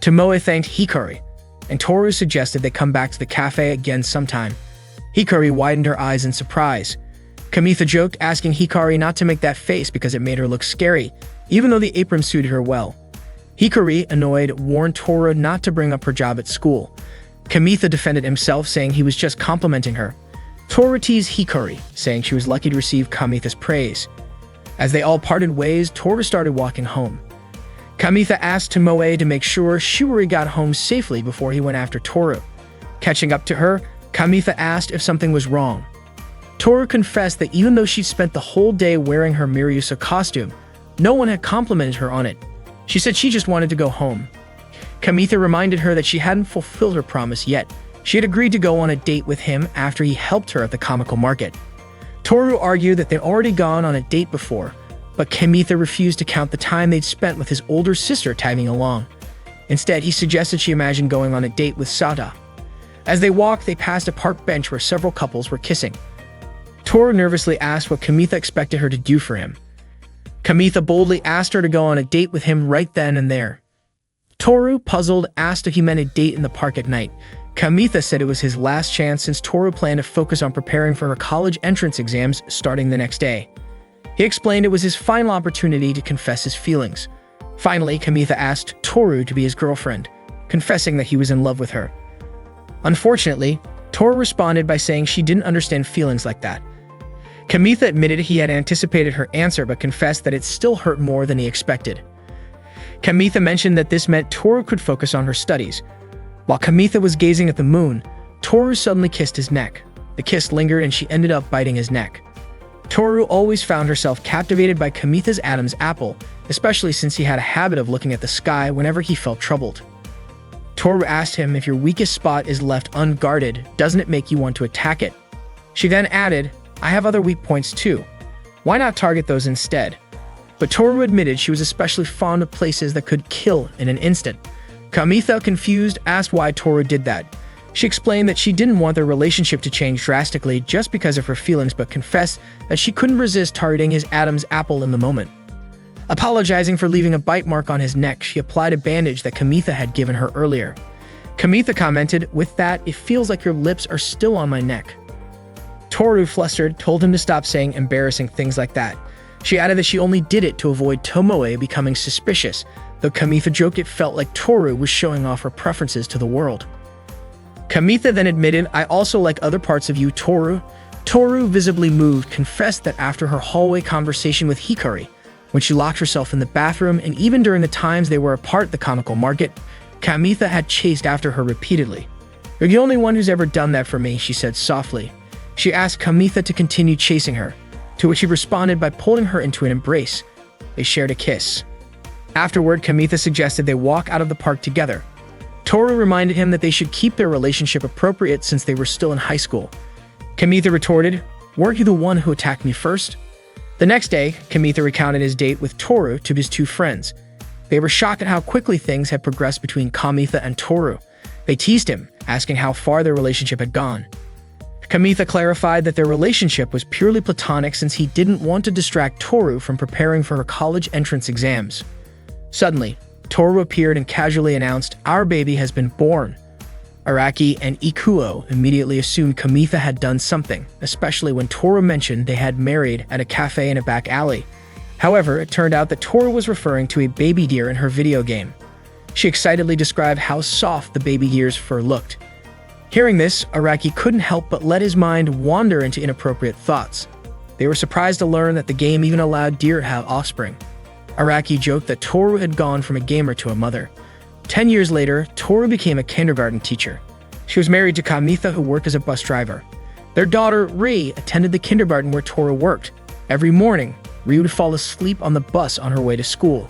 Tomoe thanked Hikari, and Toru suggested they come back to the cafe again sometime. Hikari widened her eyes in surprise. Kamitha joked, asking Hikari not to make that face because it made her look scary, even though the apron suited her well. Hikari, annoyed, warned Toru not to bring up her job at school. Kamitha defended himself, saying he was just complimenting her. Toru teased Hikari, saying she was lucky to receive Kamitha's praise. As they all parted ways, Toru started walking home. Kamitha asked Tomoe to make sure Shiori got home safely before he went after Toru. Catching up to her, Kamitha asked if something was wrong. Toru confessed that even though she'd spent the whole day wearing her Miryusa costume, no one had complimented her on it. She said she just wanted to go home. Kamitha reminded her that she hadn't fulfilled her promise yet. She had agreed to go on a date with him after he helped her at the comical market. Toru argued that they'd already gone on a date before, but Kamitha refused to count the time they'd spent with his older sister tagging along. Instead, he suggested she imagine going on a date with Sada, As they walked, they passed a park bench where several couples were kissing. Toru nervously asked what Kamitha expected her to do for him. Kamitha boldly asked her to go on a date with him right then and there. Toru, puzzled, asked if he meant a date in the park at night. Kamitha said it was his last chance since Toru planned to focus on preparing for her college entrance exams starting the next day. He explained it was his final opportunity to confess his feelings. Finally, Kamitha asked Toru to be his girlfriend, confessing that he was in love with her. Unfortunately, Toru responded by saying she didn't understand feelings like that. Kamitha admitted he had anticipated her answer but confessed that it still hurt more than he expected. Kamitha mentioned that this meant Toru could focus on her studies. While Kamitha was gazing at the moon, Toru suddenly kissed his neck. The kiss lingered and she ended up biting his neck. Toru always found herself captivated by Kamitha's Adam's apple, especially since he had a habit of looking at the sky whenever he felt troubled. Toru asked him if your weakest spot is left unguarded, doesn't it make you want to attack it? She then added, I have other weak points too. Why not target those instead? But Toru admitted she was especially fond of places that could kill in an instant. Kamitha, confused, asked why Toru did that. She explained that she didn't want their relationship to change drastically just because of her feelings, but confessed that she couldn't resist targeting his Adam's apple in the moment. Apologizing for leaving a bite mark on his neck, she applied a bandage that Kamitha had given her earlier. Kamitha commented, with that, it feels like your lips are still on my neck. Toru, flustered, told him to stop saying embarrassing things like that. She added that she only did it to avoid Tomoe becoming suspicious, though Kamitha joked it felt like Toru was showing off her preferences to the world. Kamitha then admitted, I also like other parts of you, Toru. Toru, visibly moved, confessed that after her hallway conversation with Hikari, when she locked herself in the bathroom, and even during the times they were apart at the comical market, Kamitha had chased after her repeatedly. You're the only one who's ever done that for me, she said softly. She asked Kamitha to continue chasing her, to which he responded by pulling her into an embrace. They shared a kiss. Afterward, Kamitha suggested they walk out of the park together. Toru reminded him that they should keep their relationship appropriate since they were still in high school. Kamitha retorted, weren't you the one who attacked me first? The next day, Kamitha recounted his date with Toru to his two friends. They were shocked at how quickly things had progressed between Kamitha and Toru. They teased him, asking how far their relationship had gone. Kamitha clarified that their relationship was purely platonic since he didn't want to distract Toru from preparing for her college entrance exams. Suddenly, Toru appeared and casually announced, our baby has been born. Araki and Ikuo immediately assumed Kamitha had done something, especially when Toru mentioned they had married at a cafe in a back alley. However, it turned out that Toru was referring to a baby deer in her video game. She excitedly described how soft the baby deer's fur looked. Hearing this, Araki couldn't help but let his mind wander into inappropriate thoughts. They were surprised to learn that the game even allowed deer to have offspring. Araki joked that Toru had gone from a gamer to a mother. 10 years later, Toru became a kindergarten teacher. She was married to Kamitha, who worked as a bus driver. Their daughter, Ri, attended the kindergarten where Toru worked. Every morning, Ri would fall asleep on the bus on her way to school.